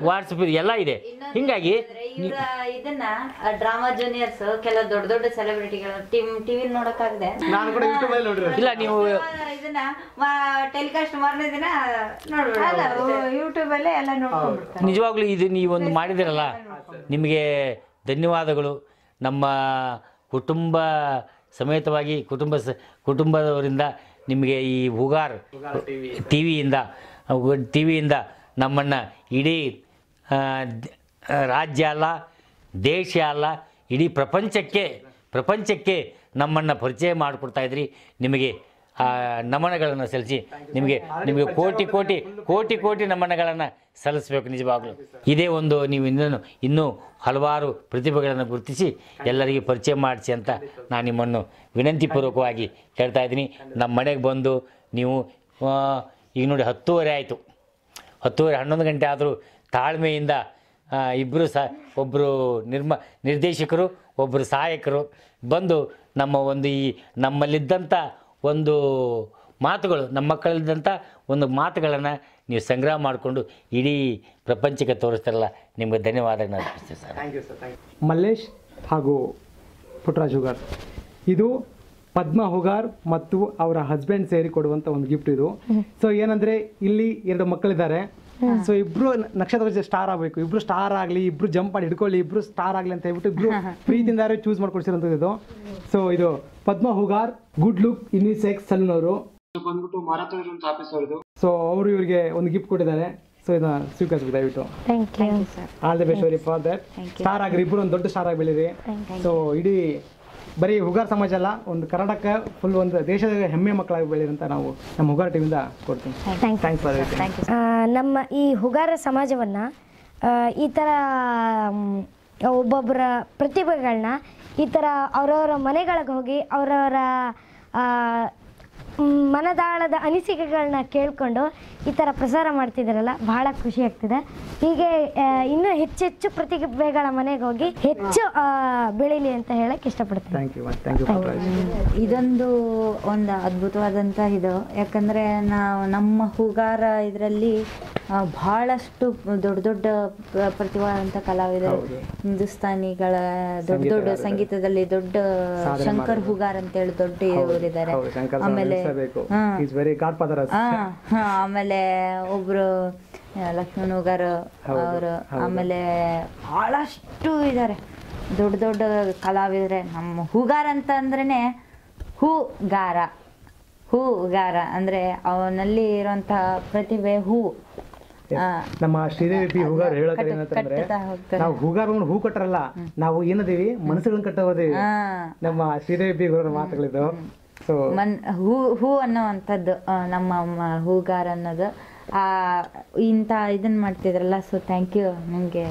ವಾಟ್ಸಪ್ ಇದೆ, ಎಲ್ಲ ಇದೆ. ಹಿಂಗಾಗಿ ಇದನ್ನ ಡ್ರಾಮಾ ಜೂನಿಯರ್ಸ್ ಕೆಲವು ದೊಡ್ಡ ಸೆಲೆಬ್ರಿಟಿಗಳು ಟಿವಿ ನೋಡಕ್ಕಾಗದೆ ಇಲ್ಲ, ನೀವು ಇದನ್ನ ಟೆಲಿಕಾಸ್ಟ್ ಮಾರನೇ ದಿನ ನೋಡ್ಬೋದು ಯೂಟ್ಯೂಬ್ ಅಲ್ಲೇ ಎಲ್ಲ ನೋಡ್ಕೊಂಡ್ಬಿಡ್ತಾರೆ. ನಿಜವಾಗ್ಲೂ ಇದು ನೀವೊಂದು ಮಾಡಿದಿರಲ್ಲ, ನಿಮಗೆ ಧನ್ಯವಾದಗಳು. ನಮ್ಮ ಕುಟುಂಬ ಸಮೇತವಾಗಿ ಕುಟುಂಬದವರಿಂದ ನಿಮಗೆ ಈ ಹೂಗಾರ್ ಟಿವಿಯಿಂದ ನಮ್ಮನ್ನು ಇಡೀ ರಾಜ್ಯ ಅಲ್ಲ, ದೇಶ ಅಲ್ಲ, ಇಡೀ ಪ್ರಪಂಚಕ್ಕೆ ನಮ್ಮನ್ನು ಪರಿಚಯ ಮಾಡಿಕೊಡ್ತಾಯಿದ್ರಿ. ನಿಮಗೆ ನಮನಗಳನ್ನು ಸಲ್ಲಿಸಿ ನಿಮಗೆ ಕೋಟಿ ನಮನಗಳನ್ನು ಸಲ್ಲಿಸಬೇಕು. ನಿಜವಾಗಲೂ ಇದೇ ಒಂದು ನೀವು ಇನ್ನೂ ಹಲವಾರು ಪ್ರತಿಭೆಗಳನ್ನು ಗುರುತಿಸಿ ಎಲ್ಲರಿಗೂ ಪರಿಚಯ ಮಾಡಿಸಿ ಅಂತ ನಾನು ನಿಮ್ಮನ್ನು ವಿನಂತಿಪೂರ್ವಕವಾಗಿ ಹೇಳ್ತಾ ಇದ್ದೀನಿ. ನಮ್ಮ ಮನೆಗೆ ಬಂದು ನೀವು ಈಗ ನೋಡಿ 10:30 ಆಯಿತು, 11 ಗಂಟೆ ಆದರೂ ತಾಳ್ಮೆಯಿಂದ ಇಬ್ಬರು ಒಬ್ಬರು ನಿರ್ದೇಶಕರು, ಒಬ್ಬರು ಸಹಾಯಕರು ಬಂದು ನಮ್ಮಲ್ಲಿದ್ದಂಥ ಒಂದು ಮಾತುಗಳು, ನಮ್ಮ ಮಕ್ಕಳಿದ್ದಂಥ ಒಂದು ಮಾತುಗಳನ್ನು ನೀವು ಸಂಗ್ರಹ ಮಾಡಿಕೊಂಡು ಇಡೀ ಪ್ರಪಂಚಕ್ಕೆ ತೋರಿಸ್ತಾರಲ್ಲ, ನಿಮಗೆ ಧನ್ಯವಾದಗಳನ್ನ ಅರ್ಪಿಸ್ತೀವಿ sir. Thank you sir. Mallesh ಹಾಗೂ ಪುಟ್ಟರಾಜ್ ಹೂಗಾರ್, ಇದು ಪದ್ಮ ಹೂಗಾರ್ ಮತ್ತು ಅವರ ಹಸ್ಬೆಂಡ್ ಸೇರಿ ಕೊಡುವಂಥ ಒಂದು ಗಿಫ್ಟ್ ಇದು. ಸೊ ಏನಂದರೆ ಇಲ್ಲಿ 2 ಮಕ್ಕಳಿದ್ದಾರೆ. ಸೊ ಇಬ್ರು ನಕ್ಷತ್ರ ಸ್ಟಾರ್ ಆಗಬೇಕು, ಇಬ್ರು ಸ್ಟಾರ್ ಆಗಲಿ, ಇಬ್ರು ಜಂಪ್ ಮಾಡಿ ಹಿಡ್ಕೊಳ್ಳಿ, ಇಬ್ರು ಸ್ಟಾರ್ ಆಗಲಿ ಅಂತ ಹೇಳ್ಬಿಟ್ಟು ಇಬ್ರು ಪ್ರೀತಿಯಿಂದ ಚೂಸ್ ಮಾಡ್ಕೊಡ್ಸಿರೋಂಥದ್ದು ಇದು. ಸೊ ಇದು Padma Hoogar good look unisex salon ಅವರು ಬಂದ್ಬಿಟ್ಟು ಮಾರಾಟಗಾರರು ಆಫೀಸ್ ಅವರದು. ಸೊ ಅವರು ಇವರಿಗೆ ಒಂದು ಗಿಫ್ಟ್ ಕೊಟ್ಟಿದ್ದಾರೆ. ಸೊ ಇದನ್ನ ಸ್ವೀಕರಿಸಬೇಕು ದಯವಿಟ್ಟು. All the best very for that. Star ಆಗ್ರಿ, ಇಬ್ರು ಒಂದು ದೊಡ್ಡ ಸ್ಟಾರ್ ಆಗಿ ಬೆಳೀರಿ. ಸೊ ಇಡೀ ಬರೀ ಹುಗಾರ್ ಸಮಾಜ ಅಲ್ಲ, ಒಂದು ಕರ್ನಾಟಕ ಫುಲ್ ಒಂದು ದೇಶದ ಹೆಮ್ಮೆ ಮಕ್ಕಳಾಗಿ ಬೆಳೀರಂತ ನಾವು ನಮ್ಮ ಹುಗಾರ್ ಟಿವಿಯಿಂದ ಕೊಡ್ತೀವಿ. ಥ್ಯಾಂಕ್ಸ್ ಫಾರ್ ನಮ್ಮ ಈ ಹುಗಾರ ಸಮಾಜವನ್ನು ಈ ಥರ ಒಬ್ಬೊಬ್ಬರ ಪ್ರತಿಭೆಗಳನ್ನ ಈ ಥರ ಅವರವರ ಮನೆಗಳಿಗೆ ಹೋಗಿ ಅವರವರ ಮನದಾಳದ ಅನಿಸಿಕೆಗಳನ್ನ ಕೇಳಿಕೊಂಡು ಈ ಥರ ಪ್ರಸಾರ ಮಾಡ್ತಿದ್ದಾರಲ್ಲ ಬಹಳ ಖುಷಿ ಆಗ್ತಿದೆ. ಹೀಗೆ ಇನ್ನೂ ಹೆಚ್ಚೆಚ್ಚು ಪ್ರತಿಭೆಗಳ ಮನೆಗೆ ಹೋಗಿ ಹೆಚ್ಚು ಬೆಳೀಲಿ ಅಂತ ಹೇಳಕ್ಕೆ ಇಷ್ಟಪಡ್ತೀನಿ. ಇದೊಂದು ಒಂದು ಅದ್ಭುತವಾದಂಥ ಇದು. ಯಾಕಂದರೆ ನಮ್ಮ ಹೂಗಾರ ಇದರಲ್ಲಿ ಬಹಳಷ್ಟು ದೊಡ್ಡ ದೊಡ್ಡ ಪ್ರತಿಭಾವಂತ ಕಲಾವಿದರು, ಹಿಂದೂಸ್ತಾನಿಗಳ ದೊಡ್ಡ ದೊಡ್ಡ ಸಂಗೀತದಲ್ಲಿ ದೊಡ್ಡ ಶಂಕರ್ ಹೂಗಾರ್ ಅಂತೇಳಿ ದೊಡ್ಡ ಇವರಿದ್ದಾರೆ. ಆಮೇಲೆ ಆಮೇಲೆ ಒಬ್ರು ಲಕ್ಷ್ಮಣ್ ಹೂಗಾರ್ ಅವರು, ಆಮೇಲೆ ಬಹಳಷ್ಟು ಇದ್ದಾರೆ ದೊಡ್ಡ ದೊಡ್ಡ ಕಲಾವಿದರೆ. ನಮ್ಮ ಹೂಗಾರ ಅಂತ ಅಂದ್ರೇನೆ ಹೂಗಾರ ಅಂದ್ರೆ ಅವನಲ್ಲಿ ಇರುವಂತಹ ಪ್ರತಿಭೆ ಹೂ. ನಮ್ಮ ಶ್ರೀದೇವಿ ಪಿ ಹೂಗಾರ್ ಹೇಳೋಕೆ ಏನಂತಂದ್ರೆ, ನಾವು ಹೂಗಾರವನ್ನು ಹೂ ಕಟ್ಟರಲ್ಲ, ನಾವು ಏನದೀವಿ ಮನಸ್ಸುಗಳನ್ನ ಕಟ್ಟೋದೇವಿ. ನಮ್ಮ ಶ್ರೀದೇವಿ ಪಿ ಹೂಗಾರ ಮಾತುಗಳಿದ್ದು. ಸೊ ಹೂ ಅನ್ನೋವಂಥದ್ದು ನಮ್ಮ ಹೂಗಾರ ಅನ್ನೋದು ಇಂಥ ಇದನ್ನ ಮಾಡ್ತಿದ್ರಲ್ಲ. So thank you. ನನಗೆ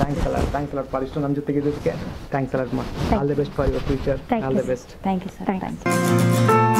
ಥ್ಯಾಂಕ್ಸ್ ಅಲಾಟ್ ಫಾರ್ ಇಷ್ಟು ನಮ್ಮ ಜೊತೆಗೆ ಇದ್ದಕ್ಕೆ. ಥ್ಯಾಂಕ್ಸ್ ಅಲಾಟ್ ಮಾ. All the best for your future. All the best. Thank you sir. Thank you.